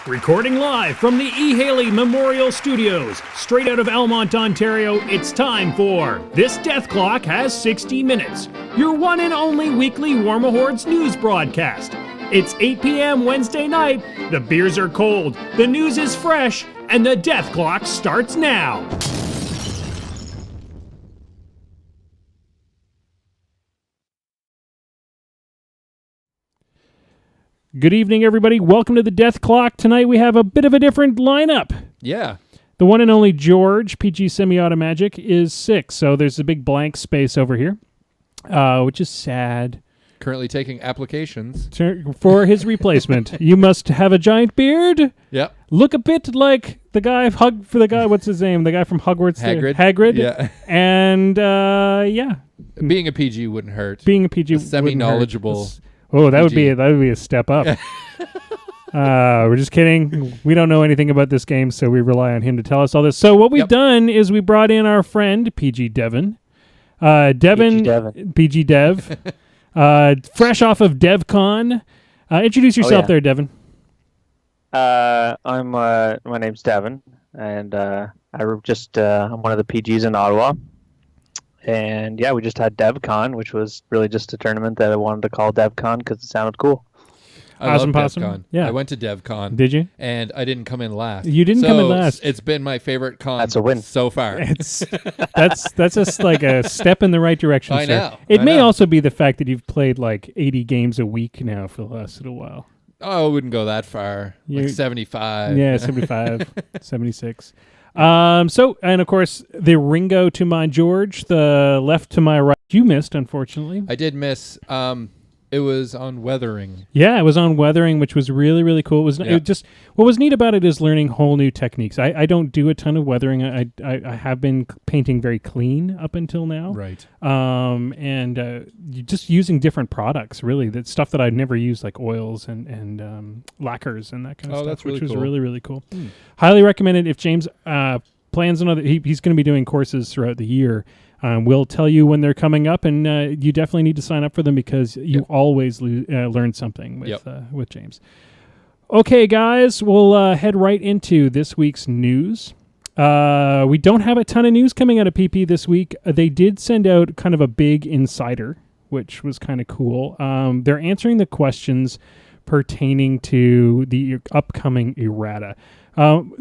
Recording live from the E. Haley Memorial Studios, straight out of Almont, Ontario, it's time for This Death Clock Has 60 Minutes, your one and only weekly War Mahords news broadcast. It's 8 p.m. Wednesday night, the beers are cold, the news is fresh, and the death clock starts now. Good evening, everybody. Welcome to the Death Clock. Tonight we have a bit of a different lineup. Yeah. The one and only George, PG Semi-Automagic, is sick, so there's a big blank space over here, which is sad. Currently taking applications. For his replacement. You must have a giant beard. Yep. Look a bit like the guy, what's his name? The guy from Hogwarts. Hagrid. Hagrid. Yeah. And, yeah. Being a PG wouldn't hurt. Being a PG semi-knowledgeable. Oh, that would be a step up. We're just kidding. We don't know anything about this game, so we rely on him to tell us all this. So what we've done is we brought in our friend PG Devin. PG Dev. Fresh off of DevCon. Introduce yourself there, Devin. I'm my name's Devin, and I'm one of the PGs in Ottawa. And yeah, we just had DevCon, which was really just a tournament that I wanted to call DevCon because it sounded cool. I love DevCon. Yeah. I went to DevCon. Did you? And I didn't come in last. You didn't come in last. It's been my favorite con. That's a win so far. That's just like a step in the right direction, I sir. know. It may also be the fact that you've played like 80 games a week now for the last little while. Oh, I wouldn't go that far. Like 75. Yeah, 75, 76. So, and of course, the Ringo to my George, the left to my right. You missed, unfortunately. I did miss. It was on weathering. Yeah, it was on weathering, which was really, really cool. It just what was neat about it is learning whole new techniques. I don't do a ton of weathering. I have been painting very clean up until now. Right. And just using different products, really. That stuff that I'd never used, like oils and lacquers and that kind of stuff, that's really which was cool. really, really cool. Highly recommended if James plans another. He's going to be doing courses throughout the year. We'll tell you when they're coming up, and you definitely need to sign up for them because you always learn something with James. Okay, guys, we'll head right into this week's news. We don't have a ton of news coming out of PP this week. They did send out kind of a big insider, which was kind of cool. They're answering the questions pertaining to the upcoming errata.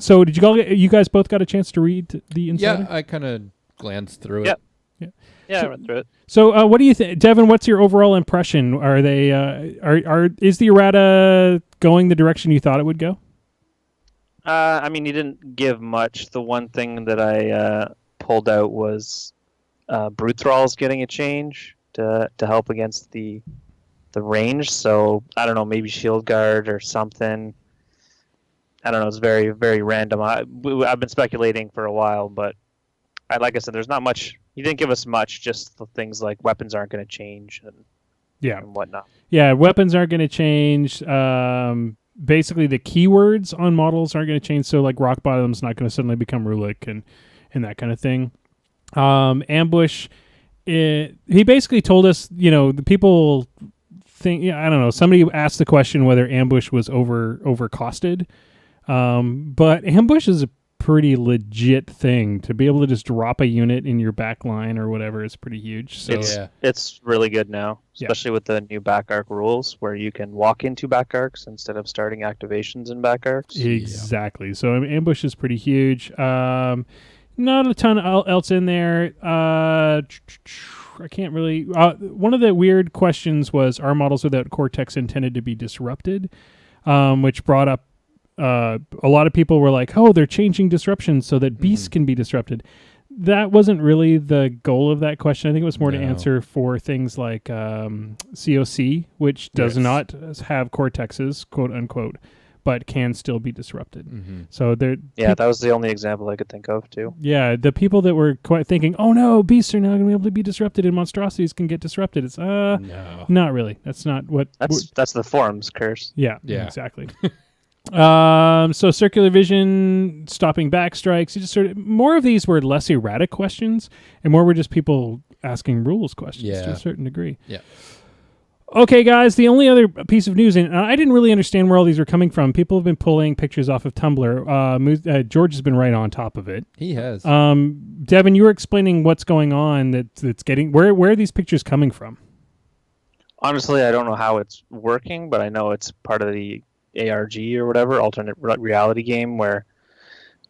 So did you guys both got a chance to read the insider? Yeah, I kind of glanced through it. Yeah, I went through it. So, what do you think, Devin? What's your overall impression? Are they is the errata going the direction you thought it would go? I mean, you didn't give much. The one thing that I pulled out was Brute Thrall's getting a change to help against the range. So I don't know, maybe Shield Guard or something. I don't know. It's very, very random. I've been speculating for a while, but like I said, there's not much. You didn't give us much, just the things like weapons aren't going to change and whatnot. Yeah, weapons aren't going to change. Basically, the keywords on models aren't going to change. So, like, Rock Bottom's not going to suddenly become Rulik and that kind of thing. Ambush, he basically told us, the people think, I don't know, somebody asked the question whether Ambush was over-costed. But Ambush is a pretty legit thing. To be able to just drop a unit in your back line or whatever is pretty huge. So it's really good now, especially with the new back arc rules where you can walk into back arcs instead of starting activations in back arcs. Exactly. So Ambush is pretty huge. Not a ton else in there. I can't really. One of the weird questions was, are models without Cortex intended to be disrupted? Which brought up a lot of people were like, oh, they're changing disruption so that beasts can be disrupted. That wasn't really the goal of that question. I think it was more to answer for things like COC, which does not have Cortexes, quote unquote, but can still be disrupted. So that was the only example I could think of too. Yeah, the people that were quite thinking, oh no, beasts are now going to be able to be disrupted and monstrosities can get disrupted. It's no, not really. That's not what. That's the forum's curse. Yeah, exactly. So circular vision, stopping back strikes. Just sort of more of these were less erratic questions, and more were just people asking rules questions to a certain degree. Yeah. Okay, guys, the only other piece of news, and I didn't really understand where all these are coming from. People have been pulling pictures off of Tumblr. George has been right on top of it. He has. Devin, you were explaining what's going on. That's getting where are these pictures coming from? Honestly, I don't know how it's working, but I know it's part of the ARG or whatever, alternate reality game, where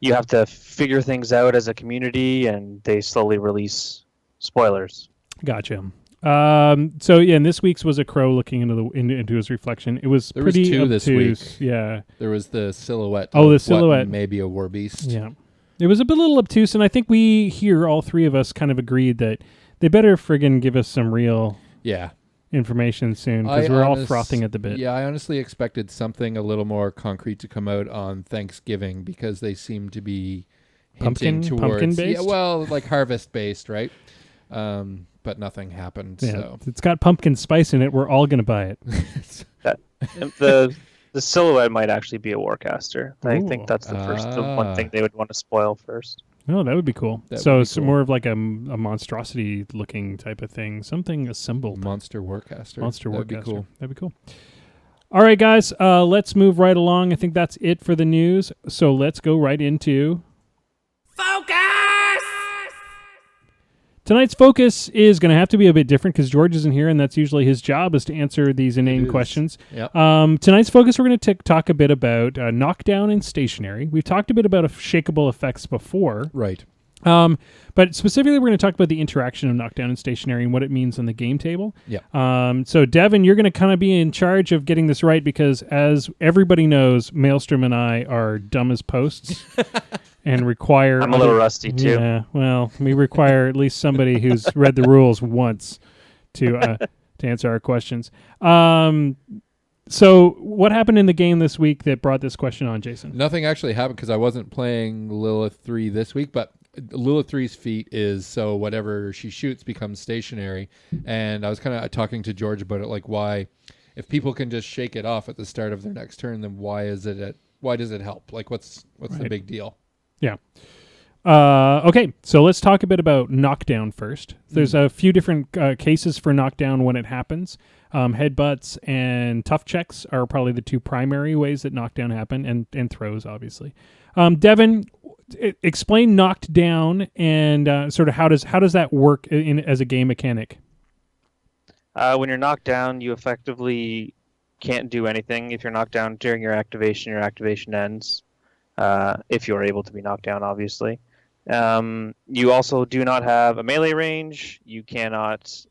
you have to figure things out as a community, and they slowly release spoilers. Gotcha. So yeah, and this week's was a crow looking into his reflection. It was There pretty was 2 this obtuse. week. Yeah. There was the silhouette. Oh, the of silhouette. Maybe a warbeast. Yeah. It was a little obtuse, and I think we here, all three of us, kind of agreed that they better friggin' give us some real information soon, because we're all frothing at the bit. Yeah, I honestly expected something a little more concrete to come out on Thanksgiving, because they seem to be hinting towards pumpkin-based? Yeah, well, like harvest-based, right? But nothing happened. Yeah, So it's got pumpkin spice in it. We're all gonna buy it. The silhouette might actually be a Warcaster. I Ooh. think that's the one thing they would want to spoil first. Oh, that would be cool. That So would be it's cool. more of like a monstrosity looking type of thing, something assembled. Monster Warcaster. Monster That'd Warcaster. be cool. That'd be cool. All right, guys, let's move right along. I think that's it for the news. So let's go right into Focus! tonight's focus is going to have to be a bit different because George isn't here, and that's usually his job, is to answer these inane questions. Yep. Tonight's focus, we're going to talk a bit about knockdown and stationary. We've talked a bit about shakeable effects before. Right. But specifically, we're going to talk about the interaction of knockdown and stationary and what it means on the game table. Yeah. So, Devin, you're going to kind of be in charge of getting this right because, as everybody knows, Maelstrom and I are dumb as posts and require... I'm a little rusty, too. Yeah, well, we require at least somebody who's read the rules once to answer our questions. So, what happened in the game this week that brought this question on, Jason? Nothing actually happened because I wasn't playing Lilith 3 this week, but Lilith 3's feat is so whatever she shoots becomes stationary. And I was kind of talking to George about it, like why, if people can just shake it off at the start of their next turn, then why does it help? Like what's the big deal? Yeah. Okay, so let's talk a bit about knockdown first. There's a few different cases for knockdown when it happens. Headbutts and tough checks are probably the two primary ways that knockdown happen, and throws, obviously. Devin, explain knocked down and sort of how does that work as a game mechanic? When you're knocked down, you effectively can't do anything. If you're knocked down during your activation ends. If you're able to be knocked down, obviously. You also do not have a melee range. You cannot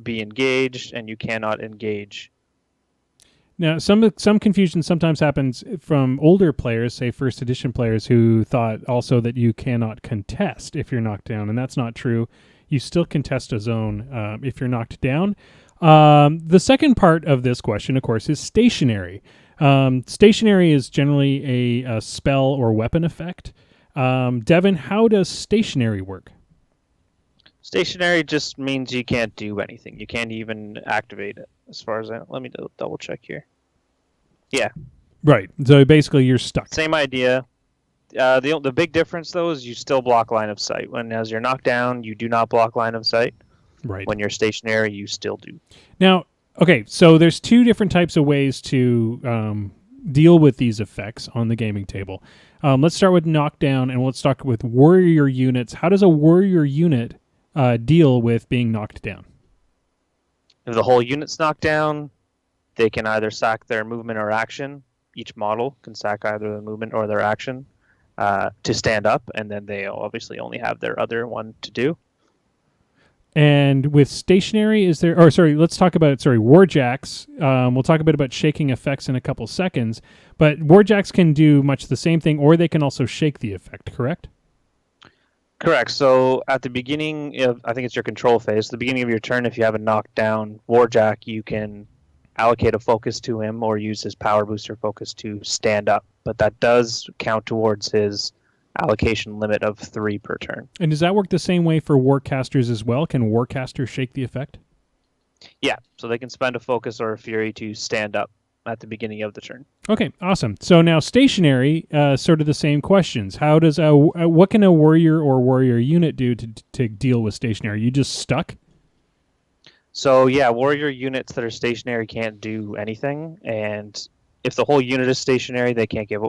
be engaged, and you cannot engage. Now, some confusion sometimes happens from older players, say first edition players, who thought also that you cannot contest if you're knocked down, and that's not true. You still contest a zone if you're knocked down. The second part of this question, of course, is stationary. Stationary is generally a spell or weapon effect. Devin, how does stationary work? Stationary just means you can't do anything. You can't even activate it. As far as let me double check here. Yeah. Right. So basically, you're stuck. Same idea. The big difference though is you still block line of sight. As you're knocked down, you do not block line of sight. Right. When you're stationary, you still do. Now, okay, so there's two different types of ways to deal with these effects on the gaming table. Let's start with knockdown, and let's start with warrior units. How does a warrior unit deal with being knocked down? If the whole unit's knocked down, they can either sack their movement or action. Each model can sack either their movement or their action to stand up, and then they obviously only have their other one to do. And with stationary, let's talk about, warjacks. We'll talk a bit about shaking effects in a couple seconds, but warjacks can do much the same thing, or they can also shake the effect, correct? Correct. So at the beginning of, I think it's your control phase, the beginning of your turn, if you have a knockdown warjack, you can allocate a focus to him or use his power booster focus to stand up. But that does count towards his allocation limit of 3 per turn. And does that work the same way for warcasters as well? Can warcasters shake the effect? Yeah, so they can spend a focus or a fury to stand up at the beginning of the turn. Okay, awesome. So now stationary, sort of the same questions. How does what can a warrior or warrior unit do to deal with stationary? You just stuck? So yeah, warrior units that are stationary can't do anything, and if the whole unit is stationary, they can't give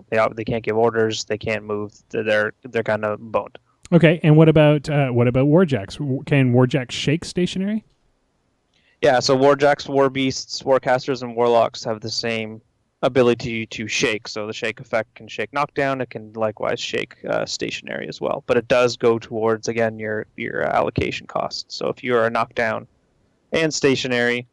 orders, they can't move. They're kind of boned. Okay, and what about warjacks? Can warjacks shake stationary? Yeah, so warjacks, war beasts, warcasters, and warlocks have the same ability to shake. So the shake effect can shake knockdown. It can likewise shake stationary as well. But it does go towards again your allocation cost. So if you are knockdown and stationary,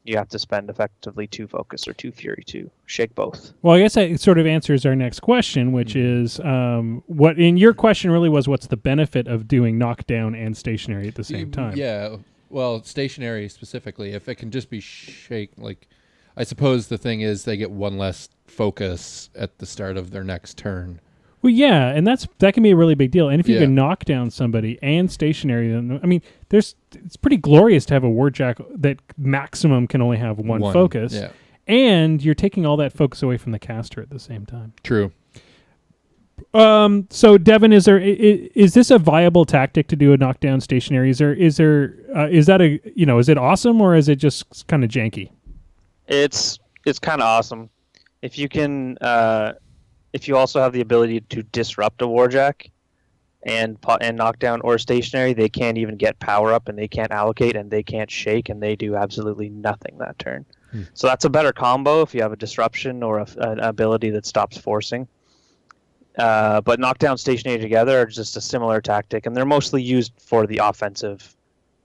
you have to spend effectively 2 focus or 2 fury to shake both. Well, I guess that sort of answers our next question, which is what in your question really was, what's the benefit of doing knockdown and stationary at the same time? Yeah, well, stationary specifically, if it can just be shake, like, I suppose the thing is they get 1 less focus at the start of their next turn. Well, yeah, and that can be a really big deal. And if you Yeah. can knock down somebody and stationary, then I mean, it's pretty glorious to have a warjack that maximum can only have one focus, Yeah, and you're taking all that focus away from the caster at the same time. true. So Devin, is this a viable tactic to do a knockdown stationary? Is it awesome, or is it just kind of janky? It's kind of awesome if you can. If you also have the ability to disrupt a warjack and knock down or stationary, they can't even get power up, and they can't allocate, and they can't shake, and they do absolutely nothing that turn. So that's a better combo if you have a disruption or an ability that stops forcing. But knockdown stationary together are just a similar tactic, and they're mostly used for the offensive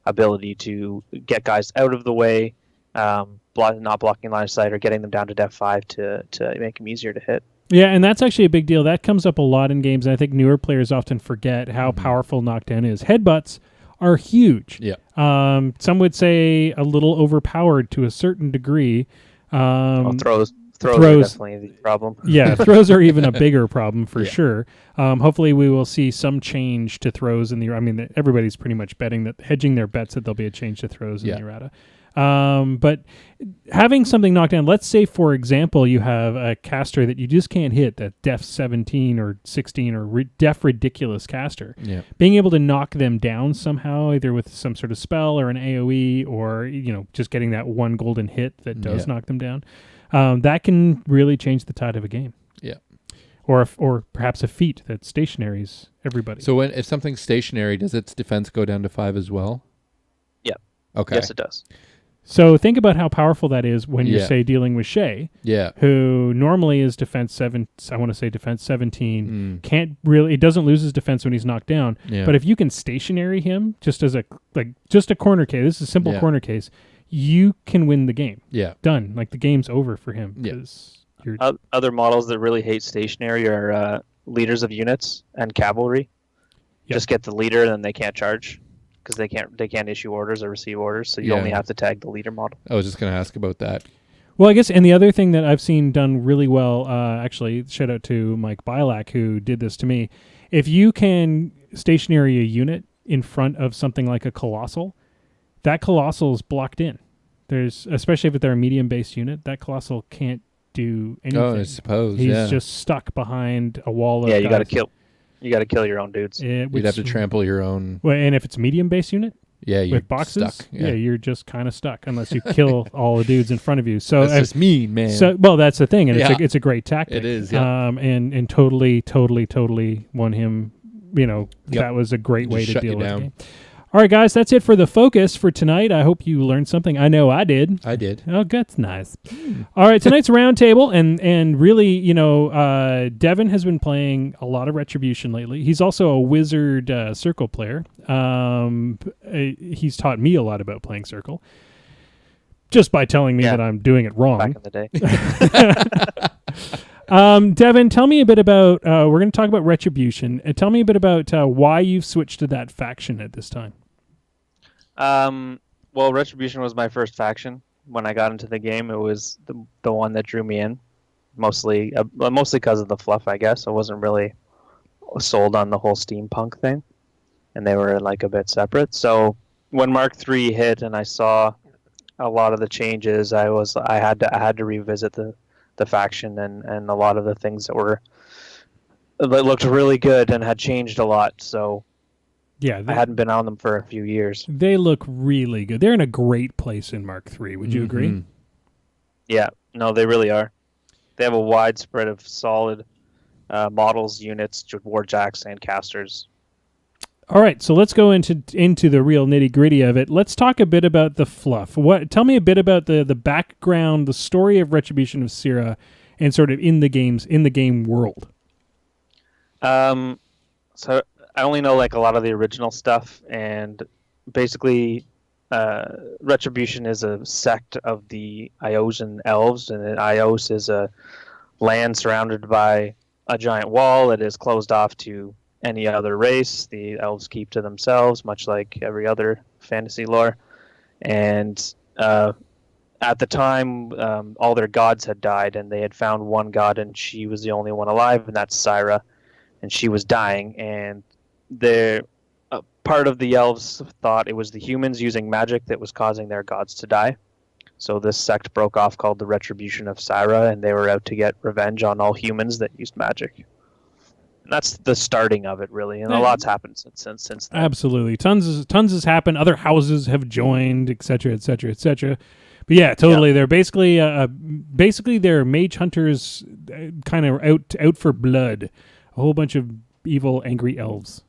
ability to get guys out of the way, not blocking line of sight, or getting them down to def 5 to make them easier to hit. Yeah, and that's actually a big deal. That comes up a lot in games, and I think newer players often forget how powerful knockdown is. Headbutts are huge. Yeah. Some would say a little overpowered to a certain degree. Throws are definitely the problem. Yeah, throws are even a bigger problem for sure. Hopefully we will see some change to throws in the... I mean, everybody's pretty much hedging their bets that there'll be a change to throws in the errata. But having something knocked down, let's say, for example, you have a caster that you just can't hit, that def 17 or 16 or def ridiculous caster. Yeah. Being able to knock them down somehow, either with some sort of spell or an AoE, or just getting that one golden hit that does knock them down, that can really change the tide of a game. Yeah. Or perhaps a feat that stationaries everybody. So if something's stationary, does its defense go down to 5 as well? Yeah. Okay. Yes, it does. So think about how powerful that is when you're, say, dealing with Shay, who normally is defense 7. I want to say defense 17. Can't really. It doesn't lose his defense when he's knocked down. Yeah. But if you can stationary him just as a corner case, this is a simple corner case, you can win the game. Yeah. Done. Like the game's over for him. Yeah. Other models that really hate stationary are leaders of units and cavalry. Yep. Just get the leader, and then they can't charge, because they can't issue orders or receive orders, so you only have to tag the leader model. I was just going to ask about that. Well, I guess, and the other thing that I've seen done really well, actually, shout out to Mike Bilak, who did this to me. If you can stationary a unit in front of something like a Colossal, that Colossal is blocked in. Especially if they're a medium-based unit, that Colossal can't do anything. Oh, I suppose, He's just stuck behind a wall of you got to kill. You got to kill your own dudes. You'd have to trample your own. Well, and if it's a medium-based unit, you're with boxes, stuck. You're just kind of stuck unless you kill all the dudes in front of you. So that's just mean, man. So, well, that's the thing, and it's a great tactic. It is, yeah. And totally won him. That was a great way to deal with the game. All right, guys, that's it for the focus for tonight. I hope you learned something. I know I did. Oh, that's nice. All right, tonight's roundtable, and really, Devin has been playing a lot of Retribution lately. He's also a wizard Circle player. He's taught me a lot about playing Circle, just by telling me that I'm doing it wrong. Back in the day. Devin, tell me a bit about, we're going to talk about Retribution. Tell me a bit about why you've switched to that faction at this time. Well, Retribution was my first faction when I got into the game. It was the one that drew me in, mostly because of the fluff, I guess. I wasn't really sold on the whole steampunk thing, and they were like a bit separate. So when Mark III hit and I saw a lot of the changes, I had to revisit the faction and a lot of the things that looked really good and had changed a lot. So Yeah, I hadn't been on them for a few years. they look really good. They're in a great place in Mark III. Would you agree? Yeah, no, they really are. They have a wide spread of solid models, units, warjacks, and casters. All right, so let's go into the real nitty gritty of it. Let's talk a bit about the fluff. Tell me a bit about the background, the story of Retribution of Sira, and sort of in the game world. So I only know like a lot of the original stuff, and basically, Retribution is a sect of the Iosian elves, and Ios is a land surrounded by a giant wall that is closed off to any other race. The elves keep to themselves, much like every other fantasy lore. And at the time, all their gods had died, and they had found one god, and she was the only one alive, and that's Syra, and she was dying. And part of the elves thought it was the humans using magic that was causing their gods to die. So this sect broke off called the Retribution of Syra, and they were out to get revenge on all humans that used magic. And that's the starting of it, really, and a lot's happened since then. Absolutely, tons has happened. Other houses have joined, etc., etc., etc. But yeah, totally. Yeah. They're basically they're mage hunters, kind of out for blood. A whole bunch of evil, angry elves.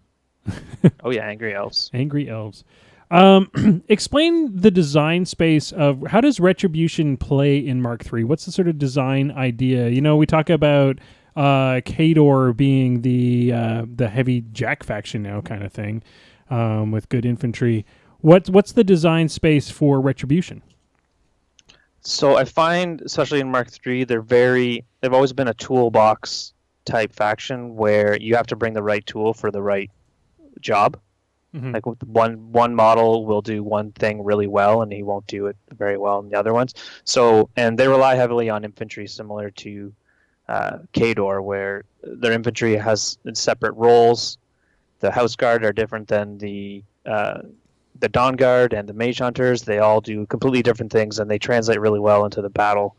Oh yeah, angry elves. Angry elves. Explain the design space of how does Retribution play in Mark III? What's the sort of design idea? You know, we talk about Khador being the heavy jack faction now, kind of thing, with good infantry. What's the design space for Retribution? So I find, especially in Mark III, they've always been a toolbox type faction where you have to bring the right tool for the right job. Mm-hmm. Like one model will do one thing really well, and he won't do it very well in the other ones. So, and they rely heavily on infantry, similar to Khador, where their infantry has separate roles. The House Guard are different than the Dawn Guard and the Mage Hunters. They all do completely different things, and they translate really well into the battle,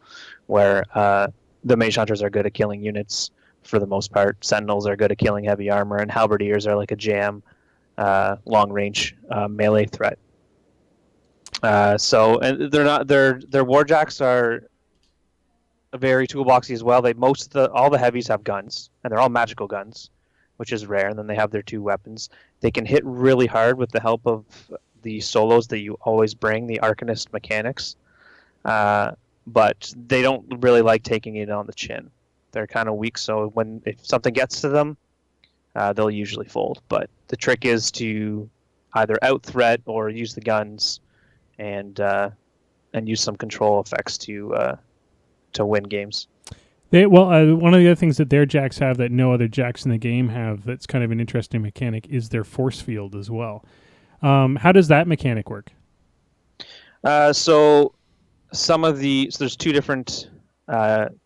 where the Mage Hunters are good at killing units for the most part. Sentinels are good at killing heavy armor, and Halberdiers are like a jam long range melee threat. So and they're not their warjacks are very toolboxy as well. All the heavies have guns, and they're all magical guns, which is rare. And then they have their two weapons. They can hit really hard with the help of the solos that you always bring, the Arcanist mechanics. But they don't really like taking it on the chin. They're kind of weak, so if something gets to them, they'll usually fold. But the trick is to either out-threat or use the guns and use some control effects to win games. One of the other things that their jacks have that no other jacks in the game have that's kind of an interesting mechanic is their force field as well. How does that mechanic work? So there's two different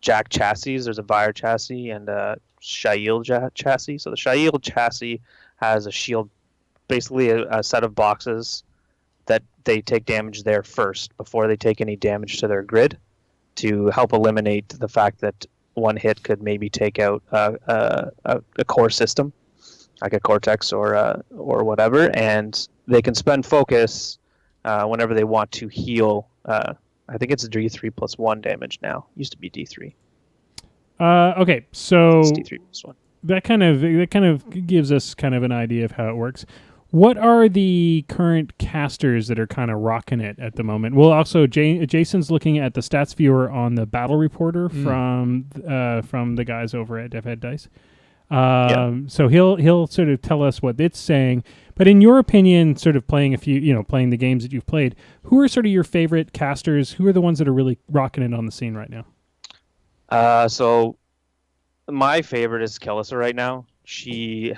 jack chassis. There's a Vire chassis and a Shail chassis. So the Shail chassis has a shield, basically a set of boxes that they take damage there first before they take any damage to their grid, to help eliminate the fact that one hit could maybe take out a core system, like a Cortex or whatever, and they can spend focus whenever they want to heal. I think it's D3 plus 1 damage now. Used to be D3. Okay, so it's D3 plus 1. That kind of gives us kind of an idea of how it works. What are the current casters that are kind of rocking it at the moment? Well, also Jason's looking at the stats viewer on the battle reporter from the guys over at DevHead Dice. So he'll sort of tell us what it's saying. But in your opinion, sort of playing playing the games that you've played, who are sort of your favorite casters? Who are the ones that are really rocking it on the scene right now? So my favorite is Kelissa right now. She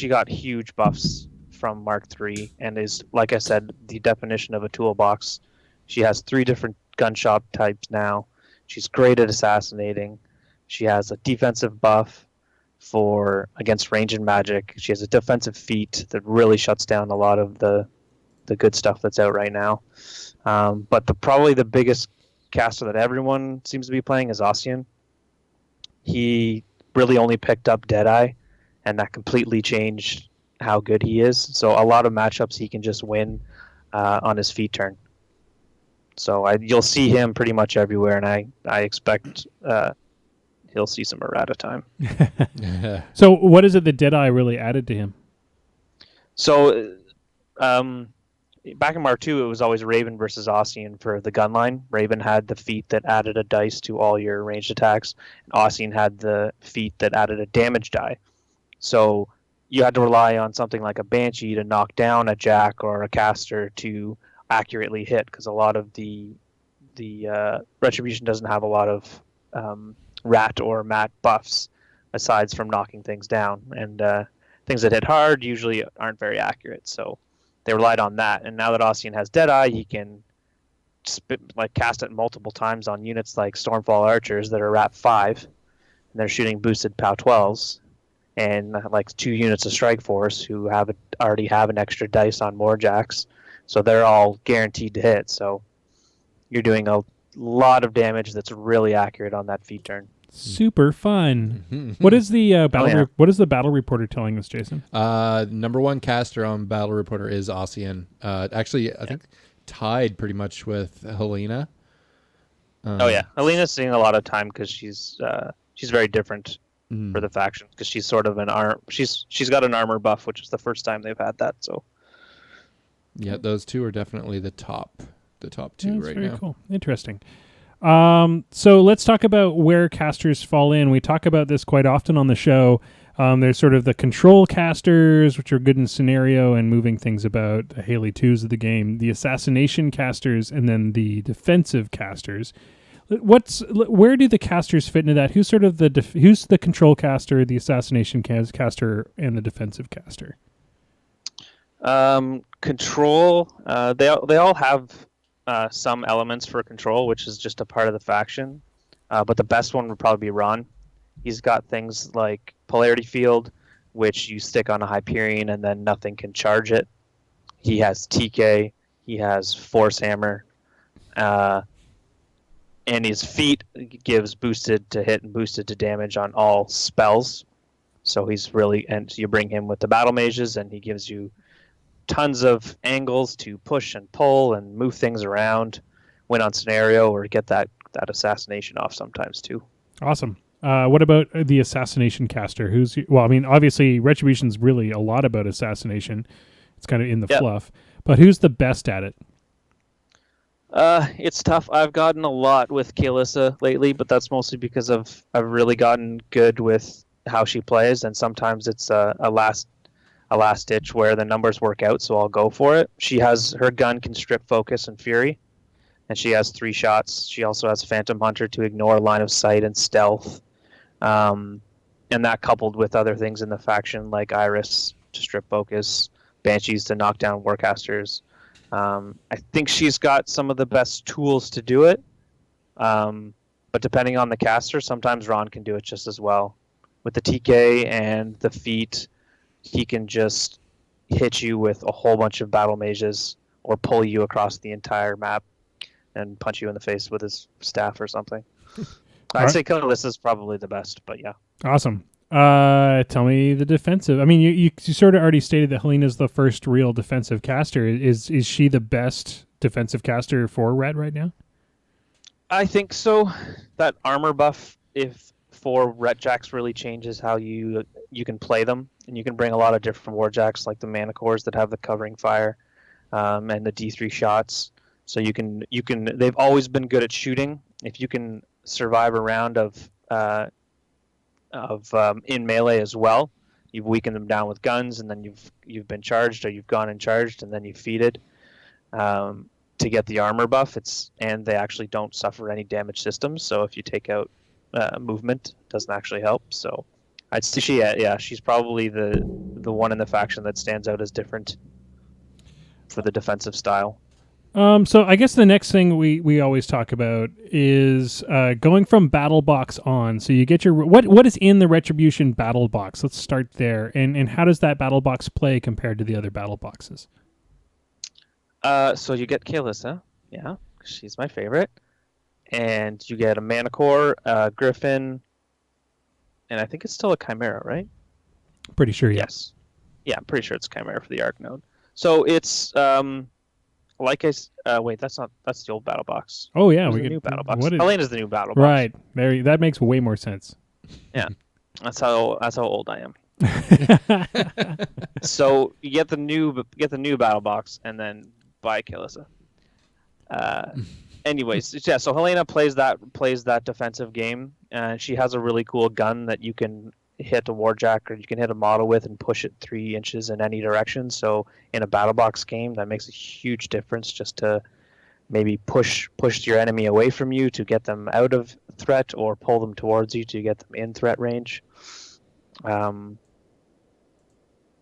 got huge buffs from Mark III and is, like I said, the definition of a toolbox. She has 3 different gunshot types now. She's great at assassinating. She has a defensive buff against range and magic. She has a defensive feat that really shuts down a lot of the good stuff that's out right now. But probably the biggest caster that everyone seems to be playing is Ossian. He really only picked up Deadeye, and that completely changed how good he is. So a lot of matchups he can just win on his feet turn. So you'll see him pretty much everywhere, and I expect he'll see some errata time. So what is it that Deadeye really added to him? So back in Mark 2, it was always Raven versus Ossian for the gun line. Raven had the feat that added a dice to all your ranged attacks, and Ossian had the feat that added a damage die. So you had to rely on something like a Banshee to knock down a Jack or a caster to accurately hit, because a lot of the Retribution doesn't have a lot of rat or mat buffs aside from knocking things down, and things that hit hard usually aren't very accurate. So they relied on that, and now that Ossian has Deadeye, he can cast it multiple times on units like Stormfall Archers that are Rat 5, and they're shooting boosted POW 12s, and like 2 units of Strike Force who already have an extra dice on Moorjacks, so they're all guaranteed to hit. So you're doing a lot of damage that's really accurate on that feat turn. Super fun. What is the what is the battle reporter telling us, Jason? Number 1 caster on Battle Reporter is Ossian. Actually, I think tied pretty much with Helena. Helena's seeing a lot of time because she's very different for the faction, because she's sort of she's got an armor buff, which is the first time they've had that. So yeah, those two are definitely the top 2 right very now. Cool. Interesting. So let's talk about where casters fall in. We talk about this quite often on the show. There's sort of the control casters, which are good in scenario and moving things about, the Haley 2s of the game, the assassination casters, and then the defensive casters. Where do the casters fit into that? Who's sort of who's the control caster, the assassination caster, and the defensive caster? Control. They all have some elements for control, which is just a part of the faction. But the best one would probably be Ron. He's got things like Polarity Field, which you stick on a Hyperion and then nothing can charge it. He has TK. He has Force Hammer. And his feat gives boosted to hit and boosted to damage on all spells. So and you bring him with the battle mages, and he gives you tons of angles to push and pull and move things around, win on scenario, or get that assassination off sometimes too. Awesome. What about the assassination caster? Obviously Retribution's really a lot about assassination. It's kind of in the fluff, but who's the best at it? It's tough. I've gotten a lot with Kaelissa lately, but that's mostly because I've really gotten good with how she plays, and sometimes it's a last ditch where the numbers work out, so I'll go for it. Her gun can strip focus and fury, and she has 3 shots. She also has Phantom Hunter to ignore line of sight and stealth, and that coupled with other things in the faction like Iris to strip focus, Banshees to knock down Warcasters. I think she's got some of the best tools to do it, but depending on the caster, sometimes Ron can do it just as well. With the TK and the feat, he can just hit you with a whole bunch of battle mages or pull you across the entire map and punch you in the face with his staff or something. I'd say Kaelissa's is probably the best, but yeah. Awesome. Tell me the defensive. I mean, you sort of already stated that Helena's the first real defensive caster. Is she the best defensive caster for Red right now? I think so. That armor buff, for Ret Jacks, really changes how you can play them, and you can bring a lot of different Warjacks like the Manticores that have the covering fire, and the D3 shots. So you can. They've always been good at shooting. If you can survive a round of in melee as well, you've weakened them down with guns, and then you've been charged, or you've gone and charged, and then you've feeded to get the armor buff. And they actually don't suffer any damage systems. So if you take out movement, it doesn't actually help. So I'd say she's probably the one in the faction that stands out as different for the defensive style. So I guess the next thing we always talk about is going from battle box on. So you get your what is in the Retribution battle box? Let's start there. And how does that battle box play compared to the other battle boxes? So you get Kaelissa, she's my favorite, and you get a Manicore, Griffin, and I think it's still a Chimera, right? Pretty sure, Yes. Yeah, I'm pretty sure it's Chimera for the Arc node. So it's wait, that's the old battle box. Oh yeah, Who's we the could. new battle box? What is Helena's the new battle box. right there? That makes way more sense. Yeah, that's how old I am. So you get the new battle box and then buy Kalissa. Anyways, yeah. So Helena plays that defensive game, and she has a really cool gun that you can hit a warjack or you can hit a model with and push it 3 inches in any direction. So in a battle box game, that makes a huge difference just to maybe push your enemy away from you to get them out of threat or pull them towards you to get them in threat range.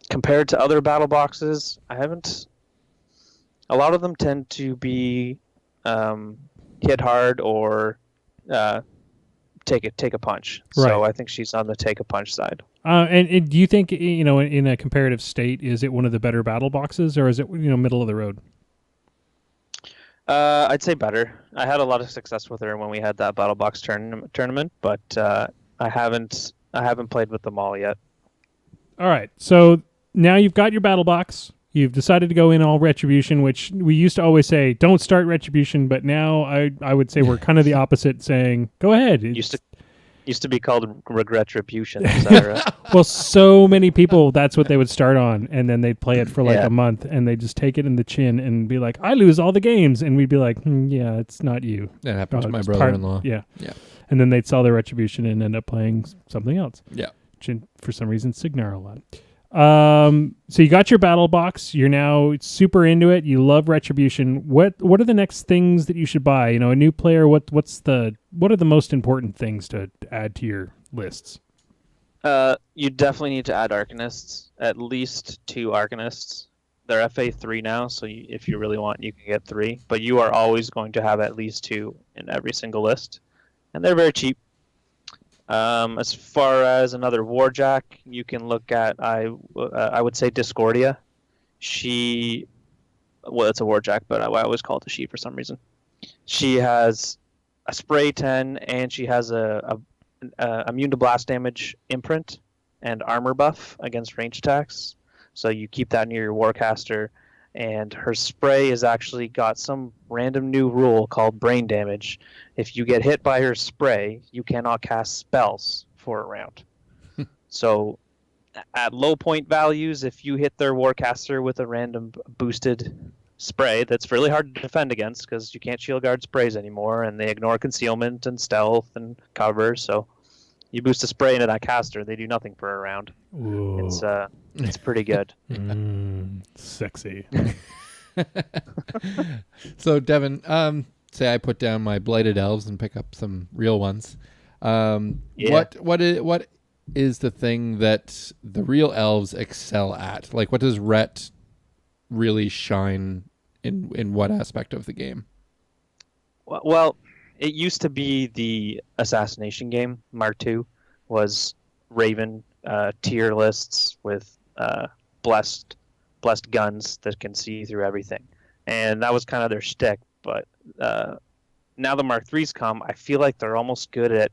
Compared to other battle boxes, a lot of them tend to be hit hard or take a punch. Right. So I think she's on the take a punch side. And do you think, in a comparative state, is it one of the better battle boxes, or is it middle of the road? I'd say better. I had a lot of success with her when we had that battle box tournament, but I haven't played with them all yet. All right, so now you've got your battle box. You've decided to go in all Retribution, which we used to always say, don't start Retribution, but now I would say we're kind of the opposite, saying, go ahead. Used to be called Regretribution, etc. Well, so many people, that's what they would start on, and then they'd play it for like a month, and they'd just take it in the chin and be like, I lose all the games. And we'd be like, yeah, it's not you. That happened to my brother-in-law. Yeah. And then they'd sell their Retribution and end up playing something else. Yeah. Which, for some reason, Signar a lot. So you got your battle box. You're now super into it. You love Retribution. What are the next things that you should buy? A new player. What are the most important things to add to your lists? You definitely need to add Arcanists. At least 2 Arcanists. They're FA3 now, so if you really want, you can get 3. But you are always going to have at least 2 in every single list, and they're very cheap. As far as another warjack, you can look at I would say Discordia. It's a warjack, but I always call it a she for some reason. She has a spray 10, and she has a immune to blast damage imprint and armor buff against range attacks. So you keep that near your warcaster. And her spray has actually got some random new rule called brain damage. If you get hit by her spray, you cannot cast spells for a round. So at low point values, if you hit their warcaster with a random boosted spray, that's really hard to defend against because you can't shield guard sprays anymore, and they ignore concealment and stealth and cover. So you boost a spray into that caster, they do nothing for a round. Ooh. It's pretty good. Sexy. So Devin, say I put down my blighted elves and pick up some real ones. What is the thing that the real elves excel at? Like, what does Ret really shine in what aspect of the game? Well, it used to be the assassination game. Mark II was Raven tier lists with blessed guns that can see through everything, and that was kind of their shtick. But now the Mark III's come, I feel like they're almost good at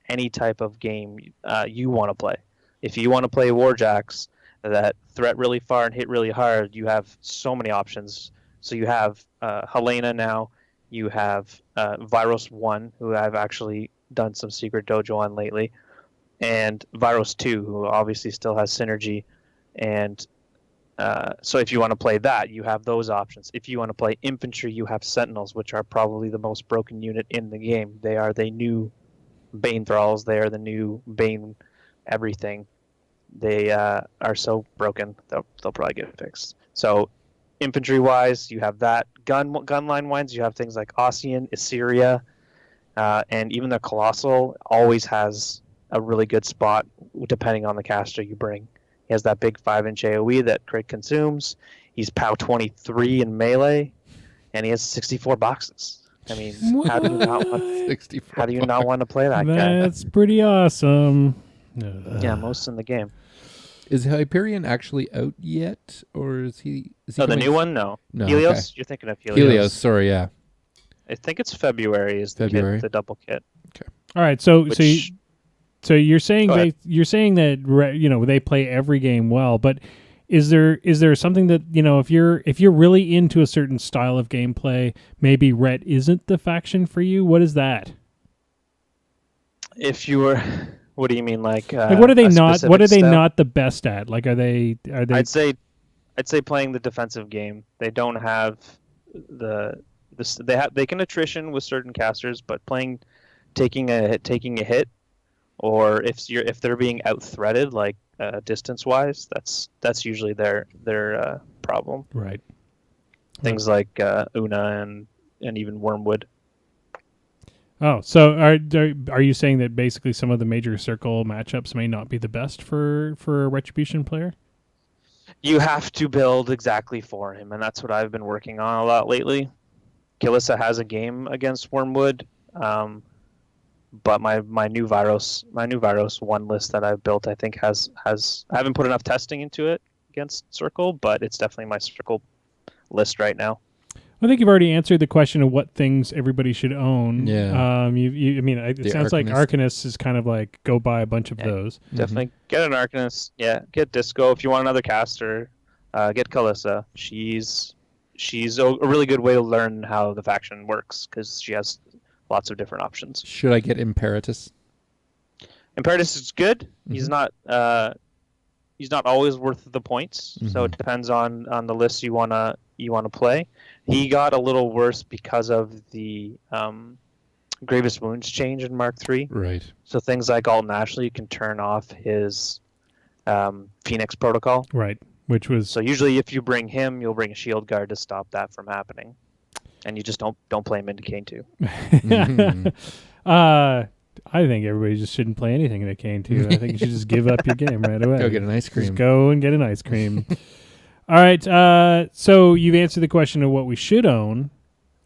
any type of game you want to play. If you want to play warjacks that threat really far and hit really hard, you have so many options. So you have Helena now. You have Virus 1, who I've actually done some secret dojo on lately, and Virus 2, who obviously still has synergy. And so if you want to play that, you have those options. If you want to play infantry, you have Sentinels, which are probably the most broken unit in the game. They are the new Bane Thralls. They are the new Bane everything. They are so broken, they'll probably get fixed. So infantry-wise, you have that. Gun line-wise, you have things like Ossian, Assyria, and even the Colossal always has a really good spot depending on the caster you bring. He has that big 5-inch AoE that crit consumes. He's POW 23 in melee, and he has 64 boxes. I mean, how do you not want to play that guy? That's pretty awesome. Yeah, most in the game. Is Hyperion actually out yet, or is he? Oh, the new one? No. Helios? Okay. You're thinking of Helios. Helios, sorry, yeah. I think it's February. Is the kit, the double kit? Okay. All right. So you're saying that they play every game well, but is there something that, if you're really into a certain style of gameplay, maybe Rhett isn't the faction for you? What is that? If you were, what do you mean, like What are they a not? What specific are they style? not the best at? Like, are they? I'd say playing the defensive game. They don't have they can attrition with certain casters, but taking a hit, or if they're being out threaded, like distance wise, that's usually their problem. Right. Things like Una and even Wormwood. Oh, so are you saying that basically some of the major circle matchups may not be the best for a Retribution player? You have to build exactly for him, and that's what I've been working on a lot lately. Kilissa has a game against Wormwood, but my new Virus one list that I've built, I think has I haven't put enough testing into it against Circle, but it's definitely my Circle list right now. I think you've already answered the question of what things everybody should own. Yeah. It sounds like Arcanist is kind of like go buy a bunch of those. Definitely get an Arcanist. Yeah, get Disco. If you want another caster, get Kalissa. She's a really good way to learn how the faction works because she has lots of different options. Should I get Imperatus? Imperatus is good. He's not always worth the points, so it depends on the list you wanna play. He got a little worse because of the Gravest Wounds change in Mark III. Right. So things like Alton Ashley, you can turn off his Phoenix protocol. Right. Which was so usually if you bring him, you'll bring a shield guard to stop that from happening, and you just don't play him into Kane 2. I think everybody just shouldn't play anything in a Kane 2. I think you should just give up your game right away. Go get an ice cream. Just go and get an ice cream. All right. So you've answered the question of what we should own,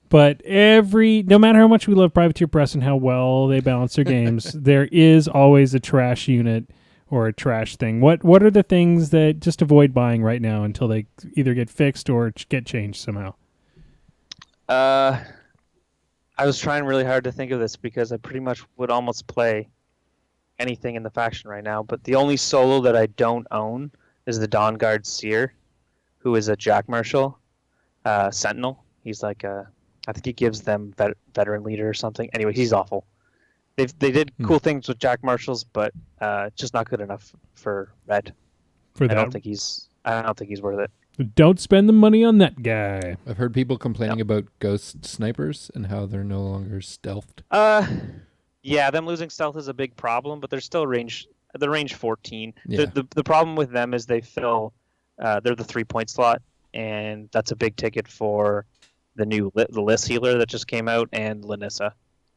but no matter how much we love Privateer Press and how well they balance their games, there is always a trash unit or a trash thing. What are the things that just avoid buying right now until they either get fixed or get changed somehow? I was trying really hard to think of this because I pretty much would almost play anything in the faction right now, but the only solo that I don't own is the Dawn Guard Seer, who is a Jack Marshall Sentinel. He's like I think he gives them veteran leader or something. Anyway, he's awful. They did cool things with Jack Marshalls, but just not good enough for Red. I don't think he's worth it. Don't spend the money on that guy. I've heard people complaining about ghost snipers and how they're no longer stealthed. Yeah, them losing stealth is a big problem, but they're still range 14. Yeah. The problem with them is they fill they're the 3-point slot, and that's a big ticket for the list healer that just came out and Lanissa.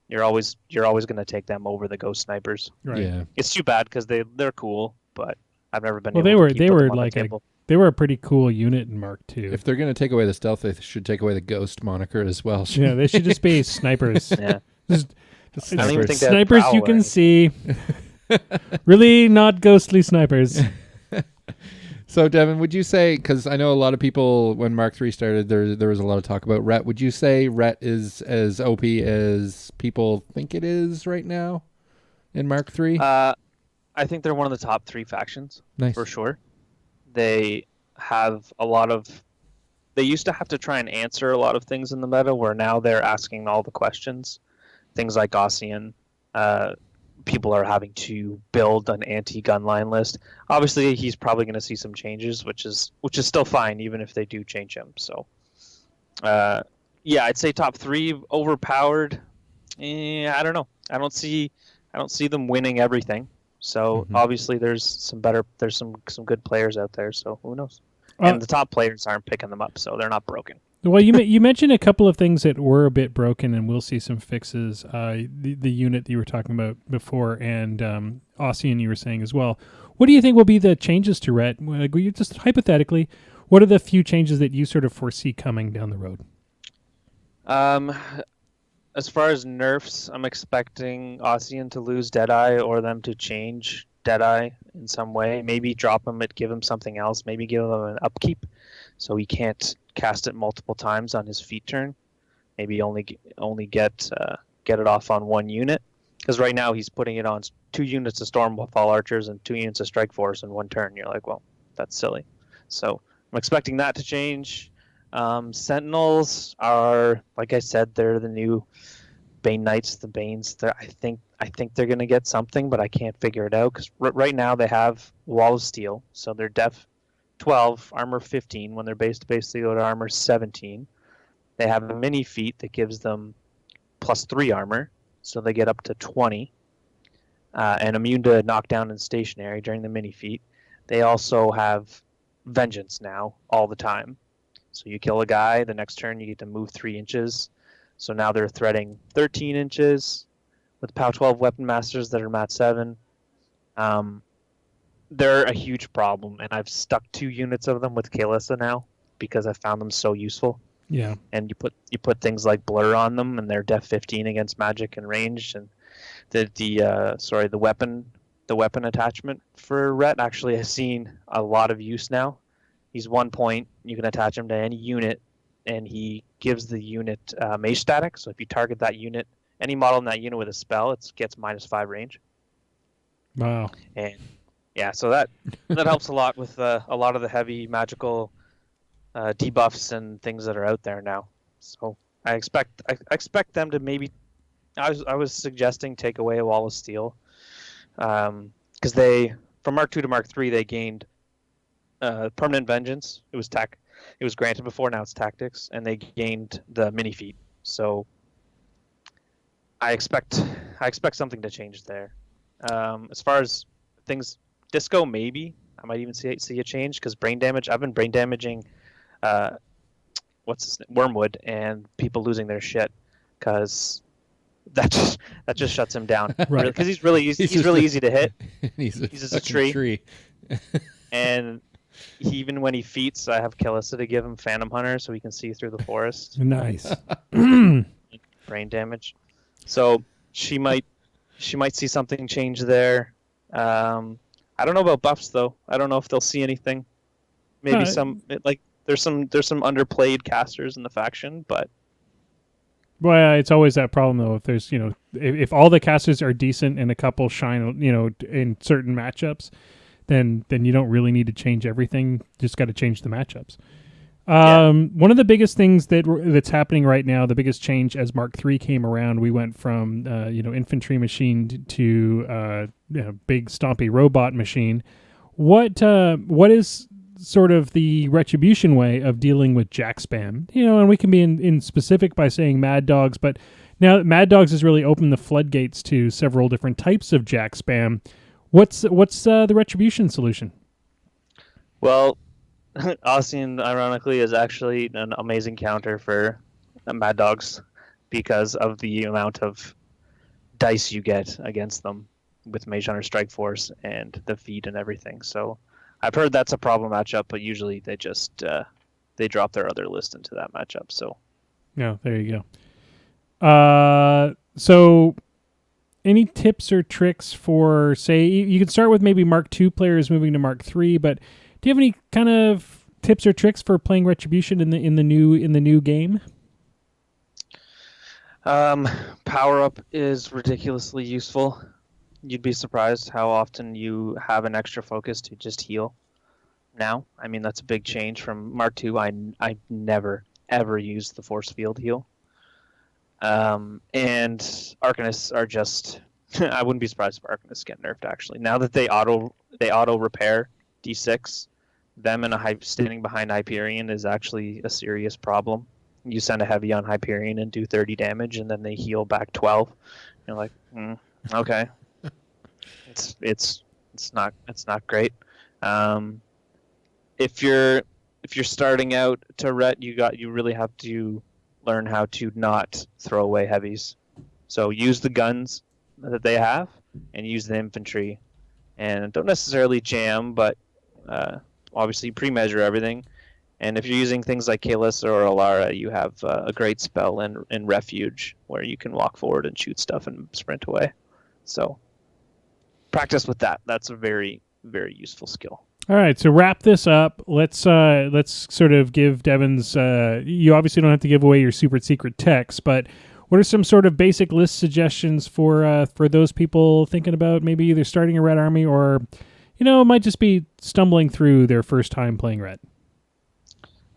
You're always going to take them over the ghost snipers. Right. Yeah. It's too bad because they're cool, but I've never been. Well, they were a pretty cool unit in Mark II. If they're going to take away the stealth, they should take away the ghost moniker as well. Yeah, they should just be snipers. Yeah. Just I don't even think they have snipers prowl you or can anything. see. Really not ghostly snipers. So, Devin, would you say, because I know a lot of people, when Mark III started, there was a lot of talk about Rhett. Would you say Rhett is as OP as people think it is right now in Mark III? I think they're one of the top 3 factions. Nice. For sure. They have a lot of... They used to have to try and answer a lot of things in the meta, where now they're asking all the questions. Things like Gaussian. People are having to build an anti-gun line list. Obviously, he's probably going to see some changes, which is still fine, even if they do change him. So, yeah, I'd say top 3 overpowered. I don't know. I don't see them winning everything. So obviously, there's some good players out there. So who knows? And the top players aren't picking them up, so they're not broken. Well, you mentioned a couple of things that were a bit broken, and we'll see some fixes. The unit that you were talking about before, and Ossian you were saying as well. What do you think will be the changes to Rhett? Just hypothetically, what are the few changes that you sort of foresee coming down the road? As far as nerfs, I'm expecting Ossian to lose Deadeye or them to change Deadeye in some way. Maybe drop him and give him something else. Maybe give him an upkeep so he can't cast it multiple times on his feat turn. Maybe only get it off on one unit. Because right now he's putting it on 2 units of Stormfall Archers and 2 units of Strike Force in one turn. You're like, well, that's silly. So I'm expecting that to change. Sentinels are, like I said, they're the new Bane Knights, the Banes. I think they're gonna get something, but I can't figure it out because right now they have Wall of Steel, so they're def 12, armor 15. When they're base to base, they go to armor 17. They have a mini feat that gives them +3 armor, so they get up to 20, and immune to knockdown and stationary during the mini feat. They also have Vengeance now all the time. So you kill a guy, the next turn you get to move 3 inches. So now they're threading 13 inches with POW 12 weapon masters that are mat 7. They're a huge problem, and I've stuck 2 units of them with Kalissa now because I found them so useful. Yeah. And you put things like blur on them, and they're def 15 against magic and ranged. And the weapon attachment for Rhett actually has seen a lot of use now. He's 1 point. You can attach him to any unit, and he gives the unit mage static. So if you target that unit, any model in that unit with a spell, it gets -5 range. Wow. And yeah, so that helps a lot with a lot of the heavy magical debuffs and things that are out there now. So I expect them to maybe. I was suggesting take away a Wall of Steel, because they from Mark II to Mark III they gained permanent vengeance. It was granted before, now it's tactics, and they gained the mini feat. So I expect something to change there. As far as things, disco maybe I might even see a change because brain damage. I've been brain damaging, Wormwood, and people losing their shit because that just shuts him down. Right. Because he's really easy. He's really easy to hit. He's just a tree. And even when he feats, I have Kalissa to give him Phantom Hunter so he can see through the forest. Nice. Brain damage. So she might see something change there. I don't know about buffs though. I don't know if they'll see anything. Maybe there's some underplayed casters in the faction, but Well, it's always that problem though. If there's if all the casters are decent and a couple shine in certain matchups, then you don't really need to change everything. Just got to change the matchups. One of the biggest things that's happening right now, the biggest change as Mark III came around, we went from infantry machine to big stompy robot machine. What is sort of the retribution way of dealing with jack spam? And we can be in specific by saying Mad Dogs, but now Mad Dogs has really opened the floodgates to several different types of jack spam. What's the retribution solution? Well, Ossian, ironically, is actually an amazing counter for Mad Dogs because of the amount of dice you get against them with Mage Hunter Strike Force and the feat and everything. So I've heard that's a problem matchup, but usually they just they drop their other list into that matchup. So yeah, there you go. So any tips or tricks for, say, you can start with maybe Mark II players moving to Mark III, but do you have any kind of tips or tricks for playing Retribution in the new game? Power up is ridiculously useful. You'd be surprised how often you have an extra focus to just heal. Now, I mean, that's a big change from Mark II. I never ever used the force field heal. And Arcanists are just I wouldn't be surprised if Arcanists get nerfed actually. Now that they auto repair D6, them and standing behind Hyperion is actually a serious problem. You send a heavy on Hyperion and do 30 damage, and then they heal back 12. You're like, okay, it's not great. If you're starting out to Ret, you really have to learn how to not throw away heavies. So use the guns that they have and use the infantry, and don't necessarily jam, but obviously pre-measure everything. And if you're using things like Kalis or Alara, you have a great spell in Refuge where you can walk forward and shoot stuff and sprint away. So practice with that. That's a very, very useful skill. All right, so wrap this up. Let's sort of give Devin's. You obviously don't have to give away your super secret text, but what are some sort of basic list suggestions for those people thinking about maybe either starting a Red Army or It might just be stumbling through their first time playing red.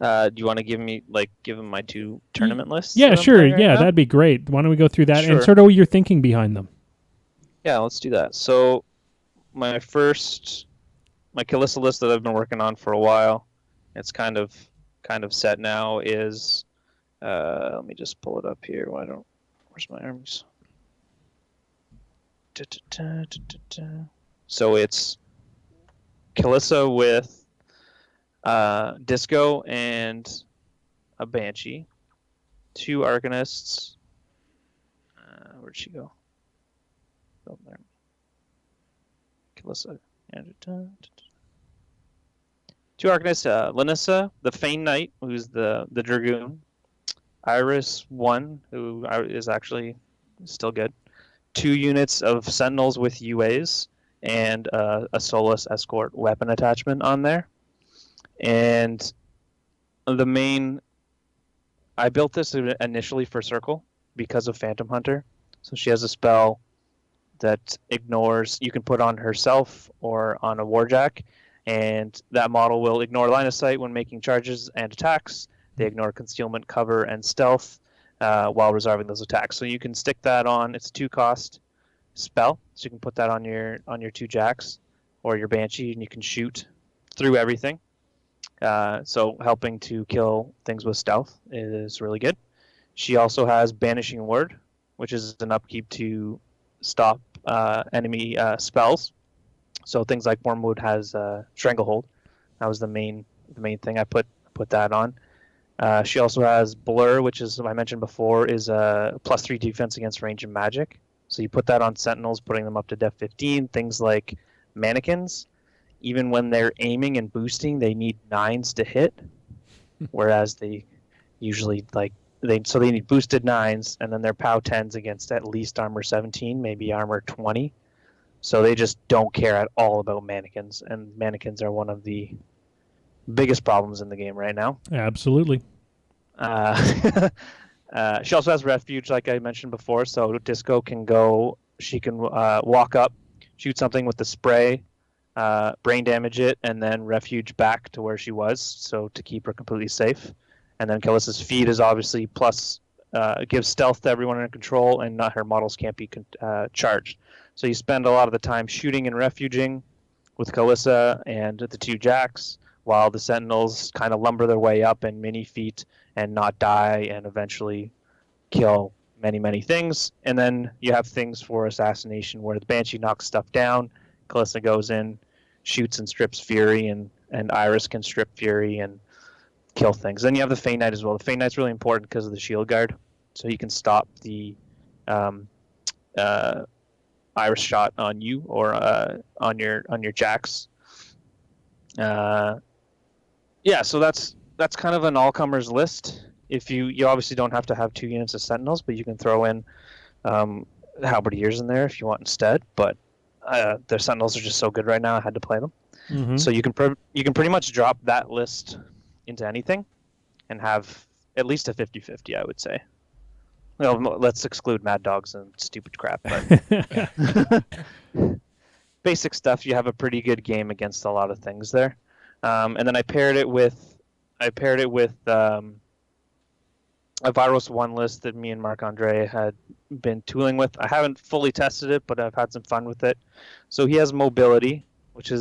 Do you want to give them my 2 tournament lists? Yeah, that I'm sure. playing right Yeah, now? that'd be great. Why don't we go through that and Sure. sort of what you're thinking behind them? Yeah, let's do that. So my Kalissa list that I've been working on for a while, it's kind of set now, is let me just pull it up here. Where's my armies? So it's Kalissa with Disco and a Banshee, 2 Arcanists. Where'd she go? Oh, there. Kalissa. 2 Arcanists, Linissa, the Fane Knight, who's the Dragoon. Iris 1, who is actually still good. 2 units of Sentinels with UAs, and a Solus Escort weapon attachment on there. And I built this initially for Circle because of Phantom Hunter. So she has a spell that ignores, you can put on herself or on a Warjack, and that model will ignore line of sight when making charges and attacks. They ignore concealment, cover, and stealth while resolving those attacks. So you can stick that on. It's a 2-cost spell, so you can put that on your 2 Jacks or your Banshee, and you can shoot through everything. So helping to kill things with stealth is really good. She also has Banishing Word, which is an upkeep to stop enemy spells. So things like Wormwood has Stranglehold. That was the main thing I put that on. She also has Blur, which is, I mentioned before, is a +3 defense against range and magic. So you put that on Sentinels, putting them up to def 15. Things like Mannequins, even when they're aiming and boosting, they need 9s to hit, whereas they usually they need boosted 9s, and then they're POW 10s against at least armor 17, maybe armor 20. So they just don't care at all about Mannequins, and Mannequins are one of the biggest problems in the game right now. Absolutely. She also has Refuge, like I mentioned before, so Disco can go. She can walk up, shoot something with the spray, brain damage it, and then Refuge back to where she was, so to keep her completely safe. And then Kalissa's Feed is obviously plus, gives stealth to everyone in control, and not her models can't be charged. So you spend a lot of the time shooting and refuging with Kalissa and the 2 Jacks, while the Sentinels kind of lumber their way up and mini feat and not die and eventually kill many, many things. And then you have things for assassination where the Banshee knocks stuff down, Kalissa goes in, shoots and strips Fury, and Iris can strip Fury and kill things. Then you have the Fane Knight as well. The Fane Knight's really important because of the shield guard, so you can stop the Iris shot on you or on your Jacks. Yeah, so that's kind of an all-comers list. If you obviously don't have to have 2 units of Sentinels, but you can throw in Halberdiers in there if you want instead. But their Sentinels are just so good right now, I had to play them. Mm-hmm. So you can pretty much drop that list into anything and have at least a 50-50, I would say. Well, let's exclude Mad Dogs and stupid crap, but basic stuff, you have a pretty good game against a lot of things there. And then I paired it with a Virus 1 list that me and Marc-Andre had been tooling with. I haven't fully tested it, but I've had some fun with it. So he has Mobility, which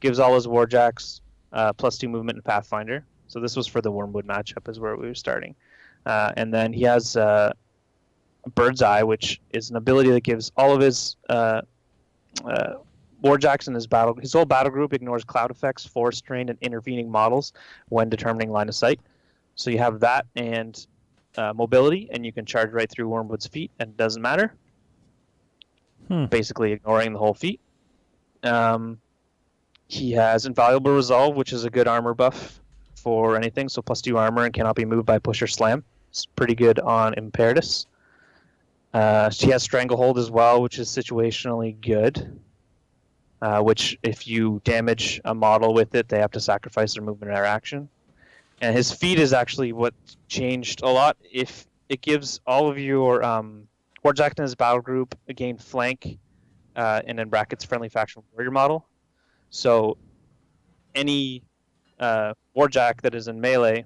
gives all his Warjacks +2 movement and Pathfinder. So this was for the Wormwood matchup is where we were starting. And then he has Bird's Eye, which is an ability that gives all of his Warjacks in his whole battle group ignores cloud effects, force strain, and intervening models when determining line of sight. So you have that and Mobility, and you can charge right through Wormwood's feet, and it doesn't matter. Basically ignoring the whole feat. He has Invaluable Resolve, which is a good armor buff for anything, so +2 armor and cannot be moved by push or slam. It's pretty good on Imperatus. She has Stranglehold as well, which is situationally good. Which if you damage a model with it, they have to sacrifice their movement or their action. And his feat is actually what changed a lot. If it gives all of your Warjack in his battle group gain flank, and in brackets friendly faction warrior model. So any Warjack that is in melee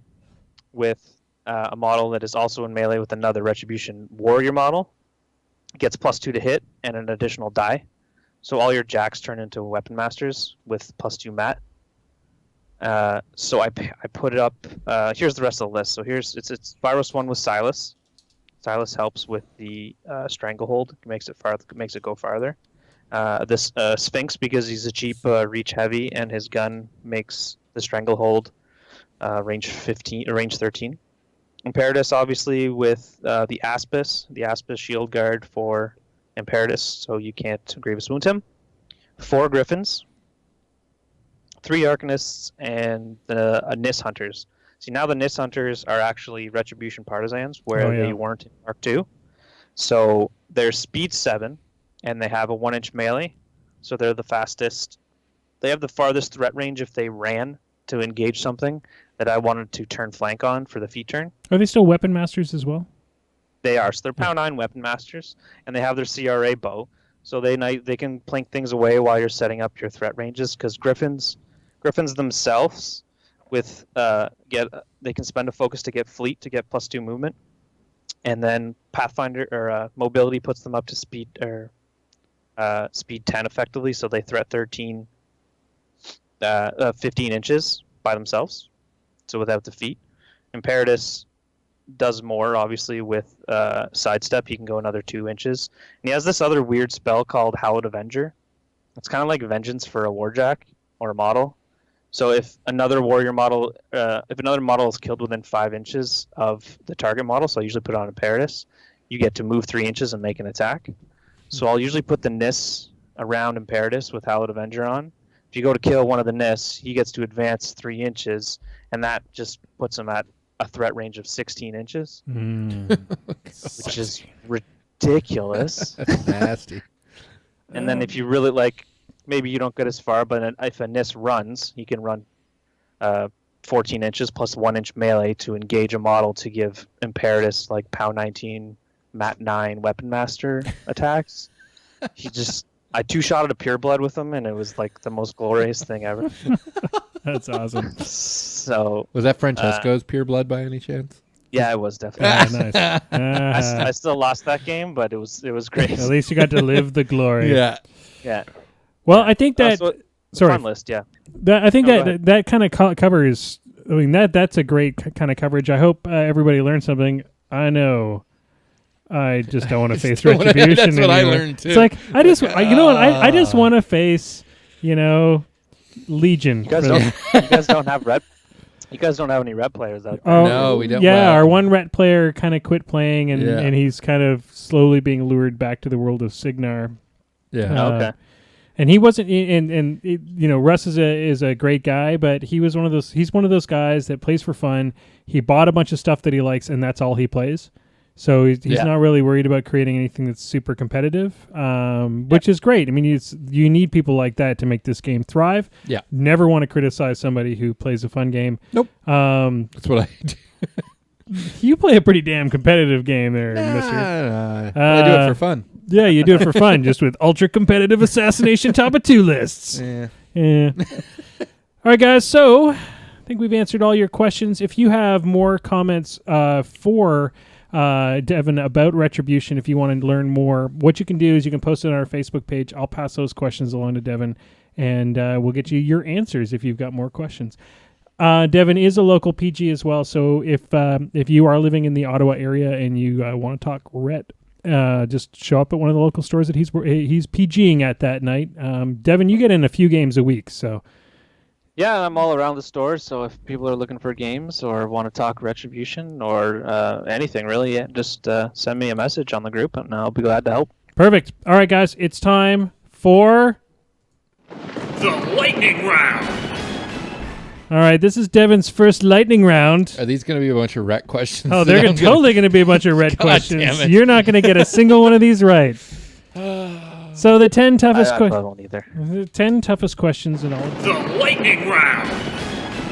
with a model that is also in melee with another Retribution Warrior model gets +2 to hit and an additional die. So all your jacks turn into Weapon Masters with +2 mat. So I put it up. Here's the rest of the list. So it's Virus 1 with Silas. Silas helps with the Stranglehold. Makes it go farther. This Sphinx, because he's a cheap reach heavy, and his gun makes the Stranglehold range 13. Imperatus, obviously, with the Aspis shield guard for Imperatus, so you can't Grievous Wound him. 4 Griffins, 3 Arcanists, and the Nis Hunters. See, now the Nis Hunters are actually Retribution Partisans, where they weren't in Mark II. So they're speed 7, and they have a 1-inch melee, so they're the fastest. They have the farthest threat range if they ran to engage something that I wanted to turn flank on for the feat turn. Are they still Weapon Masters as well? They are. So they're Pound 9 Weapon Masters, and they have their CRA bow. So they can plink things away while you're setting up your threat ranges, because Griffins themselves with they can spend a focus to get fleet to get +2 movement, and then Pathfinder or mobility puts them up to speed 10 effectively, so they threat 15 inches by themselves, so without defeat. Imperatus does more, obviously, with sidestep. He can go another 2 inches, and he has this other weird spell called Hallowed Avenger. It's kind of like Vengeance for a Warjack or a model. So if another warrior model, is killed within 5 inches of the target model, so I usually put it on Imperatus, you get to move 3 inches and make an attack. So I'll usually put the Nis around Imperatus with Hallowed Avenger on. If you go to kill one of the Nis, he gets to advance 3 inches, and that just puts him at a threat range of 16 inches, which is ridiculous. That's nasty. And then if you really like, maybe you don't get as far, but if a Nis runs, he can run 14 inches plus 1-inch melee to engage a model to give Imperatus like Pound 19, Mat 9 Weapon Master attacks. I 2-shotted a Pureblood with him, and it was like the most glorious thing ever. That's awesome. So was that Francesco's Pureblood by any chance? Yeah, it was definitely. Nice. I still lost that game, but it was great. At least you got to live the glory. Yeah. Yeah. Well, I think that. Sorry. Fun list, yeah. I think that kind of covers. I mean, that's a great kind of coverage. I hope everybody learned something. I know. I just don't want to face retribution. That's what anymore. I learned too. It's like I just, you know what? I just want to face, Legion. You guys don't have red. You guys don't have any red players out there. Oh, no, we don't. Yeah, our one ret player kind of quit playing, and Yeah. and he's kind of slowly being lured back to the world of Signar. Yeah. Okay. And he wasn't, Russ is a great guy, but he was one of those. He's one of those guys that plays for fun. He bought a bunch of stuff that he likes, and that's all he plays. So he's not really worried about creating anything that's super competitive, which is great. I mean, you need people like that to make this game thrive. Yeah. Never want to criticize somebody who plays a fun game. Nope. That's what I do. You play a pretty damn competitive game there, mister. I do it for fun. Yeah, you do it for fun, just with ultra competitive assassination top of 2 lists. Yeah. All right, guys. So I think we've answered all your questions. If you have more comments for Devin about Retribution, if you want to learn more, what you can do is you can post it on our Facebook page. I'll pass those questions along to Devin, and we'll get you your answers if you've got more questions. Devin is a local PG as well, so if you are living in the Ottawa area and you want to talk Ret, just show up at one of the local stores that he's PGing at that night. Devin, you get in a few games a week, so. Yeah, I'm all around the store, so if people are looking for games or want to talk Retribution or anything really, just send me a message on the group and I'll be glad to help. Perfect. All right, guys, it's time for The Lightning Round. All right, this is Devin's first lightning round. Are these going to be a bunch of Ret questions? Oh, they're totally going to be a bunch of red questions. damn it. You're not going to get a single one of these right. So the 10 toughest I won't either. the 10 toughest questions in all. The Lightning Round.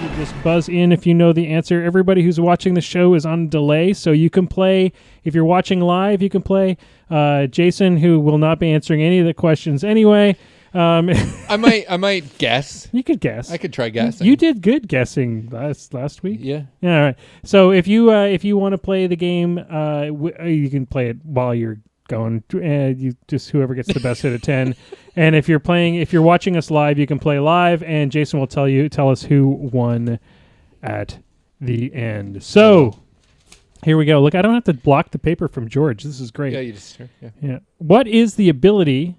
You just buzz in if you know the answer. Everybody who's watching the show is on delay, so you can play. If you're watching live, you can play. Jason, who will not be answering any of the questions anyway, I might guess. You could guess. I could try guessing. You did good guessing last week. Yeah. Yeah. All right. So if you want to play the game, you can play it while you're going. You just whoever gets the best hit of 10. And if you're watching us live, you can play live, and Jason will tell us who won at the end. So here we go. Look, I don't have to block the paper from George. This is great. Yeah, you just yeah. Yeah. What does the ability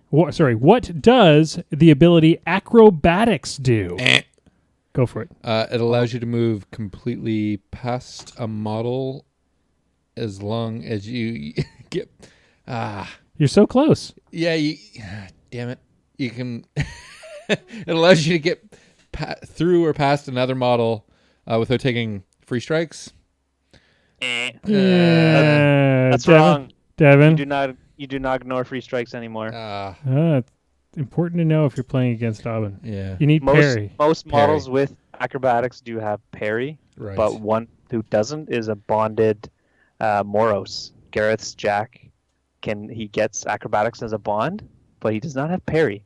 acrobatics do? Go for it. It allows you to move completely past a model as long as you get. You're so close. Yeah. Damn it. You can. It allows you to get through or past another model without taking free strikes. That's Devin, wrong. Devin. You do not ignore free strikes anymore. It's important to know if you're playing against Aubin. Yeah. You need parry. Most models with acrobatics do have parry, Right. but one who doesn't is a bonded Moros. Gareth's Jack he gets acrobatics as a bond, but he does not have parry.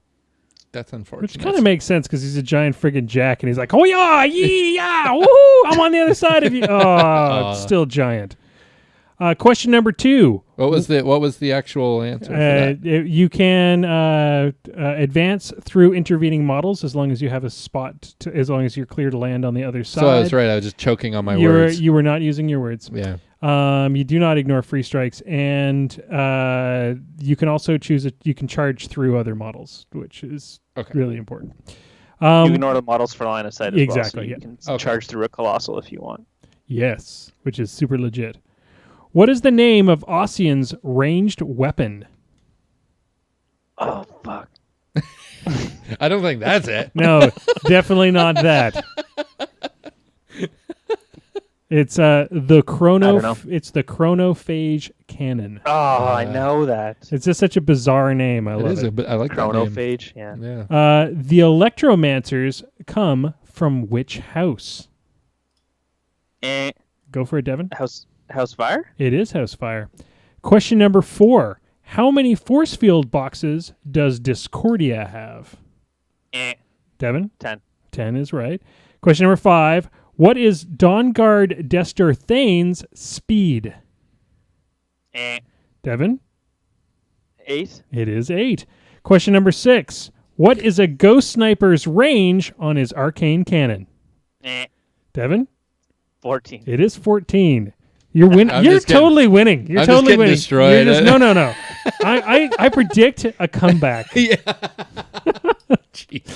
That's unfortunate. Which kind of makes sense because he's a giant friggin' jack, and he's like, "Oh yeah, yeah, woo! I'm on the other side of you." Oh, it's still giant. Question number 2. What was the actual answer? For that? You can advance through intervening models as long as you have a spot. As long as you're clear to land on the other side. So I was right. I was just choking on my words. You were not using your words. Yeah. You do not ignore free strikes, and you can also choose you can charge through other models, which is really important. You ignore the models for line of sight as exactly, well, so you can charge through a colossal if you want. Yes, which is super legit. What is the name of Ossian's ranged weapon? Oh, fuck. I don't think that's it. No, definitely not that. It's the chrono. It's the chronophage cannon. Oh, I know that. It's just such a bizarre name. I love it. I like chronophage. that name. Yeah. The electromancers come from which house? Go for it, Devin. House Fire? It is House Fire. Question number 4. How many force field boxes does Discordia have? Devin? 10. 10 is right. Question number 5. What is Dawnguard Dester Thane's speed? Devin? 8. It is 8. Question number 6. What is a Ghost Sniper's range on his arcane cannon? Devin? 14. It is 14. You're winning. You're totally winning. You're I'm totally just winning. Destroyed. No. I predict a comeback. Yeah.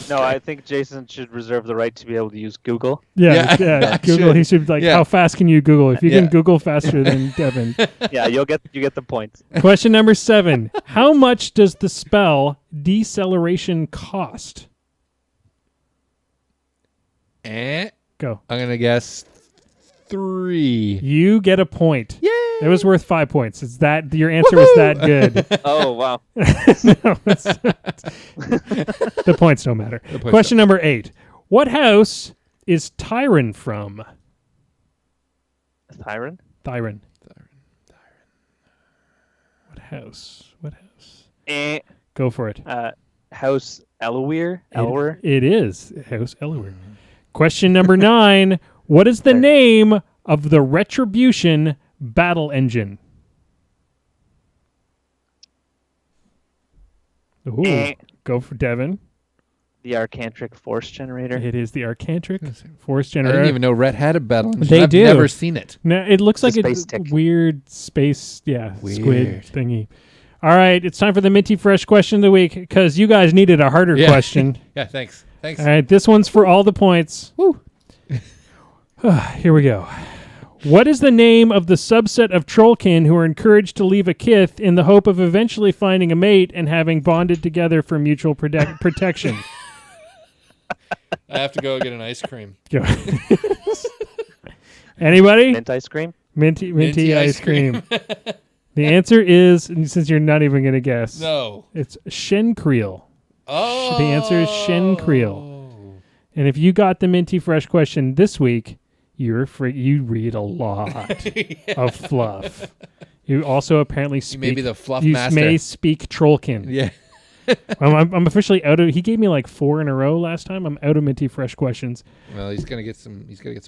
No, I think Jason should reserve the right to be able to use Google. Yeah. Google. Should. He should how fast can you Google? If you can Google faster than Devin. Yeah, you get the points. Question number 7. How much does the spell Deceleration cost? Go. I'm gonna guess 3. You get a point. Yay! It was worth 5 points. It's that your answer was that good. Oh, wow. The points don't matter. Question number 8. What house is Tyron from? Tyron? Tyron. What house? Go for it. House Elwir? It is House Elwir. Question number 9. What is the name of the Retribution battle engine? Ooh, go for Devin. The Arcantric Force Generator. It is the Arcantric Force I Generator. didn't even know Rhett had a battle engine. They I've do. never seen it. No, it looks like a space tick. weird space, squid Weird. thingy. All right, it's time for the Minty Fresh question of the week because you guys needed a harder question. Yeah, thanks. All right, this one's for all the points. Woo. Here we go. What is the name of the subset of trollkin who are encouraged to leave a kith in the hope of eventually finding a mate and having bonded together for mutual protection? I have to go get an ice cream. Go. Anybody? Mint ice cream? Minty ice cream. The answer is, and since you're not even going to guess, No. it's Shenkreel. Oh. The answer is Shenkreel. And if you got the Minty Fresh question this week, you read a lot of fluff. You also apparently speak. You may be the fluff you master. may speak Trollkin. Yeah. I'm officially out of. He gave me like 4 in a row last time. I'm out of Minty Fresh questions. Well, he's gonna get some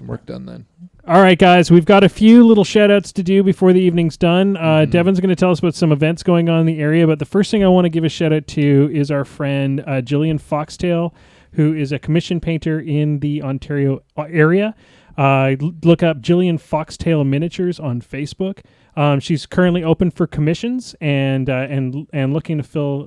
work done then. All right, guys, we've got a few little shout-outs to do before the evening's done. Devin's going to tell us about some events going on in the area, but the first thing I want to give a shout-out to is our friend Jillian Foxtail, who is a commission painter in the Ontario area. Look up Jillian Foxtail Miniatures on Facebook. She's currently open for commissions and looking to fill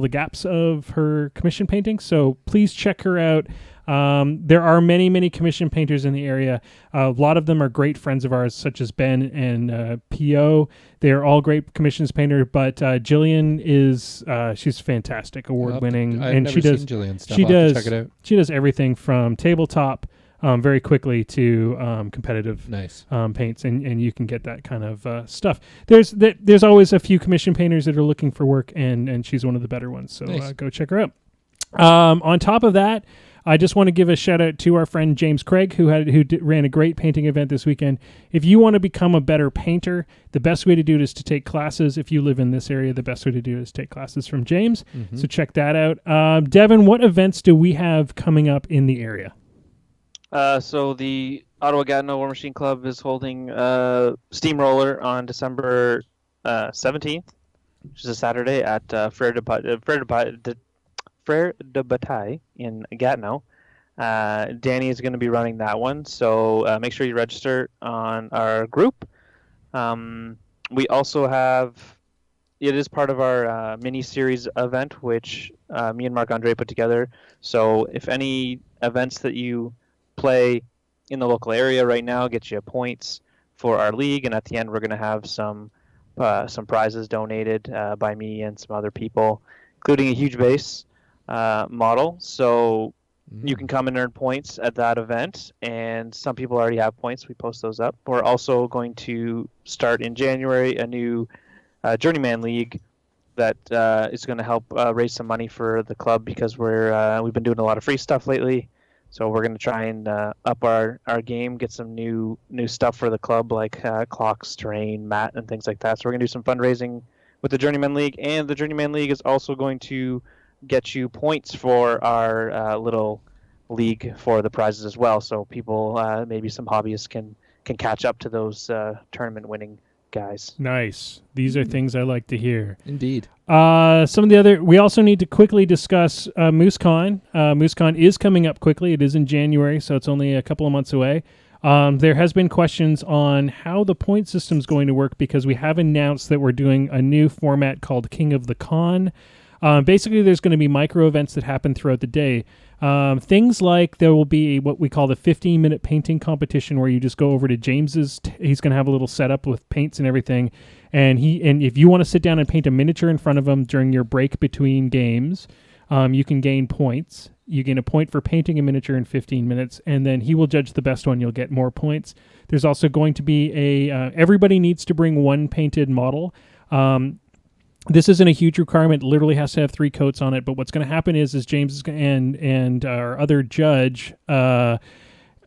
the gaps of her commission painting. So please check her out. There are many commission painters in the area. A lot of them are great friends of ours, such as Ben and P.O. They are all great commissions painter, but Jillian is she's fantastic, award-winning, and she does Jillian stuff. she I'll have to does check it out. she does everything from tabletop very quickly to competitive Nice. paints, and you can get that kind of stuff. There's always a few commission painters that are looking for work, and she's one of the better ones. So Nice. go check her out. On top of that, I just want to give a shout out to our friend James Craig, who ran a great painting event this weekend. If you want to become a better painter, the best way to do it is to take classes. If you live in this area, the best way to do it is take classes from James. Mm-hmm. So check that out. Devin, what events do we have coming up in the area? So the Ottawa Gatineau War Machine Club is holding Steamroller on December 17th, which is a Saturday at Frere de Bataille in Gatineau. Danny is going to be running that one, so make sure you register on our group. We also have, it is part of our mini-series event, which me and Marc-Andre put together. So if any events that you play in the local area right now get you points for our league, and at the end we're going to have some prizes donated by me and some other people, including a huge base model. So you can come and earn points at that event, and some people already have points. We post those up. We're also going to start in January a new Journeyman League that is going to help raise some money for the club, because we've been doing a lot of free stuff lately. So we're going to try and up our game, get some new stuff for the club, like clocks, terrain, mat, and things like that. So we're going to do some fundraising with the Journeyman League, and the Journeyman League is also going to get you points for our little league for the prizes as well. So people, maybe some hobbyists can catch up to those tournament winning guys. Nice. These are things I like to hear. Indeed. Some of the other, we also need to quickly discuss MooseCon. MooseCon is coming up quickly. It is in January, so it's only a couple of months away. There has been questions on how the point system is going to work, because we have announced that we're doing a new format called King of the Con. Basically, there's going to be micro events that happen throughout the day. Things like there will be what we call the 15-minute painting competition, where you just go over to James's. He's going to have a little setup with paints and everything. And if you want to sit down and paint a miniature in front of him during your break between games, you can gain points. You gain a point for painting a miniature in 15 minutes, and then he will judge the best one. You'll get more points. There's also going to be everybody needs to bring one painted model. This isn't a huge requirement. It literally has to have 3 coats on it. But what's going to happen is James and our other judge are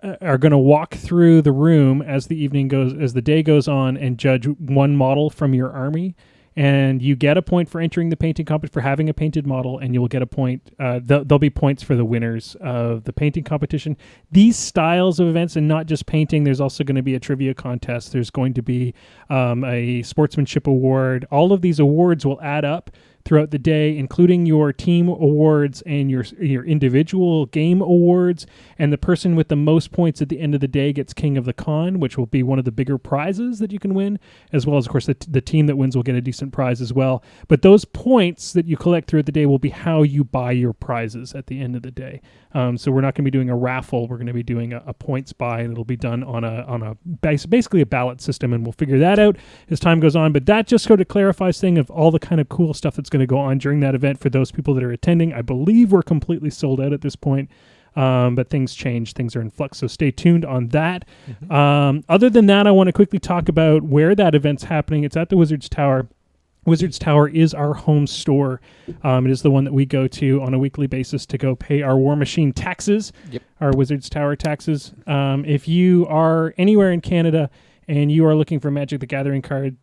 going to walk through the room as the day goes on, and judge one model from your army. And you get a point for entering the painting competition, for having a painted model, and you will get a point. There'll be points for the winners of the painting competition. These styles of events, and not just painting, there's also going to be a trivia contest. There's going to be a sportsmanship award. All of these awards will add up throughout the day, including your team awards and your individual game awards. And the person with the most points at the end of the day gets King of the Con, which will be one of the bigger prizes that you can win, as well as, of course, the team that wins will get a decent prize as well. But those points that you collect throughout the day will be how you buy your prizes at the end of the day. So we're not going to be doing a raffle. We're going to be doing a points buy, and it'll be done on basically a ballot system, and we'll figure that out as time goes on. But that just sort of clarifies thing of all the kind of cool stuff that's going to go on during that event for those people that are attending. I believe we're completely sold out at this point, but things change. Things are in flux, so stay tuned on that. Mm-hmm. Other than that, I want to quickly talk about where that event's happening. It's at the Wizards Tower. Wizards Tower is our home store. It is the one that we go to on a weekly basis to go pay our War Machine taxes, our Wizards Tower taxes. If you are anywhere in Canada and you are looking for Magic the Gathering cards,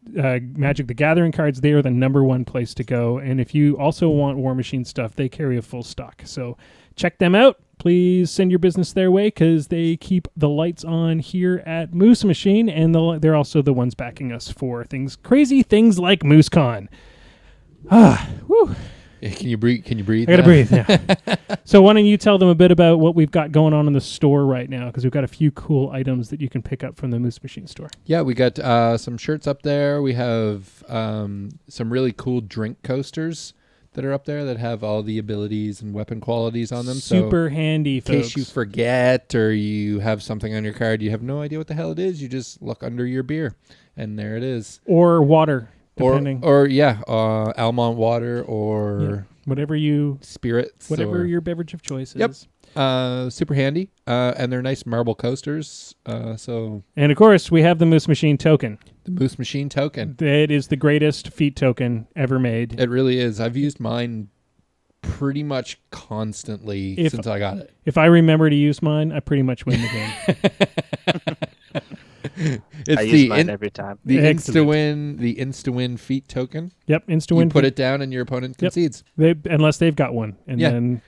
they are the number one place to go. And if you also want War Machine stuff, they carry a full stock. So check them out. Please send your business their way because they keep the lights on here at Moose Machine, and they're also the ones backing us for crazy things like MooseCon. Whew. Can you breathe? I gotta breathe. Yeah. So why don't you tell them a bit about what we've got going on in the store right now? Because we've got a few cool items that you can pick up from the Moose Machine store. Yeah, we got some shirts up there. We have some really cool drink coasters that are up there that have all the abilities and weapon qualities on them. Super handy, folks. In case you forget or you have something on your card, you have no idea what the hell it is. You just look under your beer, and there it is. Or water. Depending. Almond water or whatever spirits, whatever your beverage of choice is. Yep, super handy, and they're nice marble coasters. And of course, we have the Moose Machine token. The Moose Machine token. It is the greatest feat token ever made. It really is. I've used mine pretty much constantly since I got it. If I remember to use mine, I pretty much win the game. I use mine every time. The insta-win feat token. Yep, insta-win. You put it down and your opponent concedes. Unless they've got one. And then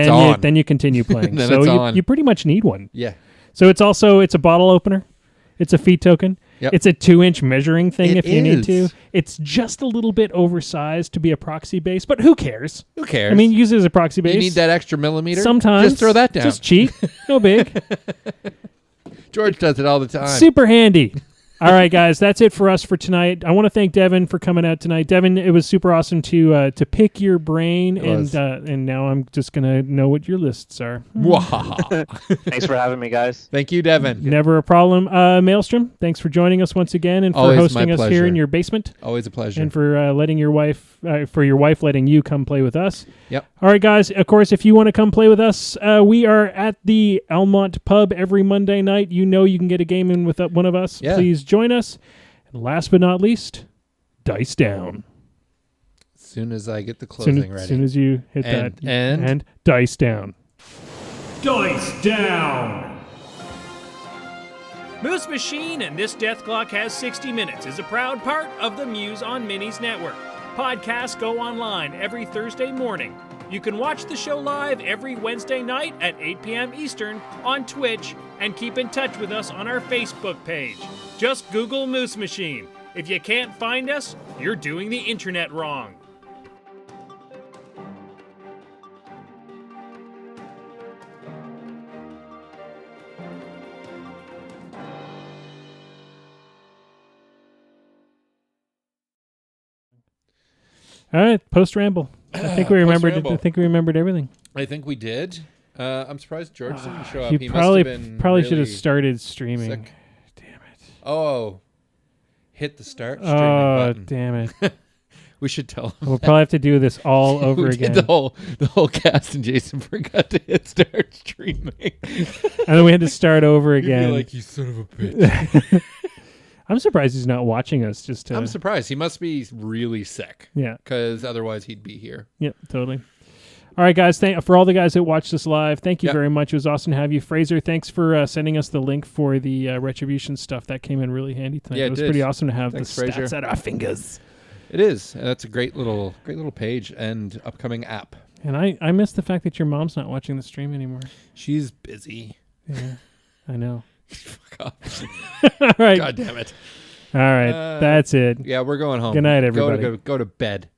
on. Then you continue playing. So you pretty much need one. Yeah. So it's a bottle opener. It's a feat token. Yep. It's a 2-inch measuring thing if you need to. is. It's just a little bit oversized to be a proxy base, but who cares? Who cares? I mean, use it as a proxy base. You need that extra millimeter? Sometimes. Just throw that down. Just cheat. No big. George does it all the time. Super handy. All right, guys, that's it for us for tonight. I want to thank Devin for coming out tonight. Devin, it was super awesome to pick your brain, and now I'm just gonna know what your lists are. Thanks for having me, guys. Thank you, Devin. Never a problem. Maelstrom, thanks for joining us once again and for Always hosting my us here pleasure. in your basement. Always a pleasure. And for letting your wife letting you come play with us. Yep. All right, guys. Of course, if you want to come play with us, we are at the Elmont Pub every Monday night. You know you can get a game in with one of us. Yeah. Please join us. And last but not least, dice down. As soon as I get the closing ready. As soon as you hit that. And dice down. Dice down. Moose Machine and This Death Clock Has 60 Minutes is a proud part of the Muse on Minis Network. Podcasts go online every Thursday morning. You can watch the show live every Wednesday night at 8 p.m. Eastern on Twitch and keep in touch with us on our Facebook page. Just Google Moose Machine. If you can't find us, you're doing the internet wrong. All right, post ramble. I think we remembered. I think we remembered everything. I think we did. I'm surprised George didn't show up. He He probably must have been should have really started streaming. sick. Damn it! Oh, hit the start streaming Oh, button. damn it! We should tell him. We'll probably have to do this all over We again. did the whole cast, and Jason forgot to hit start streaming. And then we had to start over You'd be again. like, you son of a bitch. I'm surprised he's not watching us. Just to, I'm surprised. He must be really sick. Yeah. Because otherwise he'd be here. Yep, totally. All right, guys. For all the guys that watched us live, thank you Yep. very much. It was awesome to have you. Fraser, thanks for sending us the link for the Retribution stuff. That came in really handy tonight. Yeah, it was it did. pretty awesome to have Thanks, the stats Fraser. at our fingers. It is. That's a great little page and upcoming app. And I miss the fact that your mom's not watching the stream anymore. She's busy. Yeah, I know. Fuck off. All right. God damn it. All right. That's it. Yeah, we're going home. Good night, everybody. Go to bed.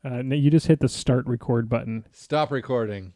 No, you just hit the start record button. Stop recording.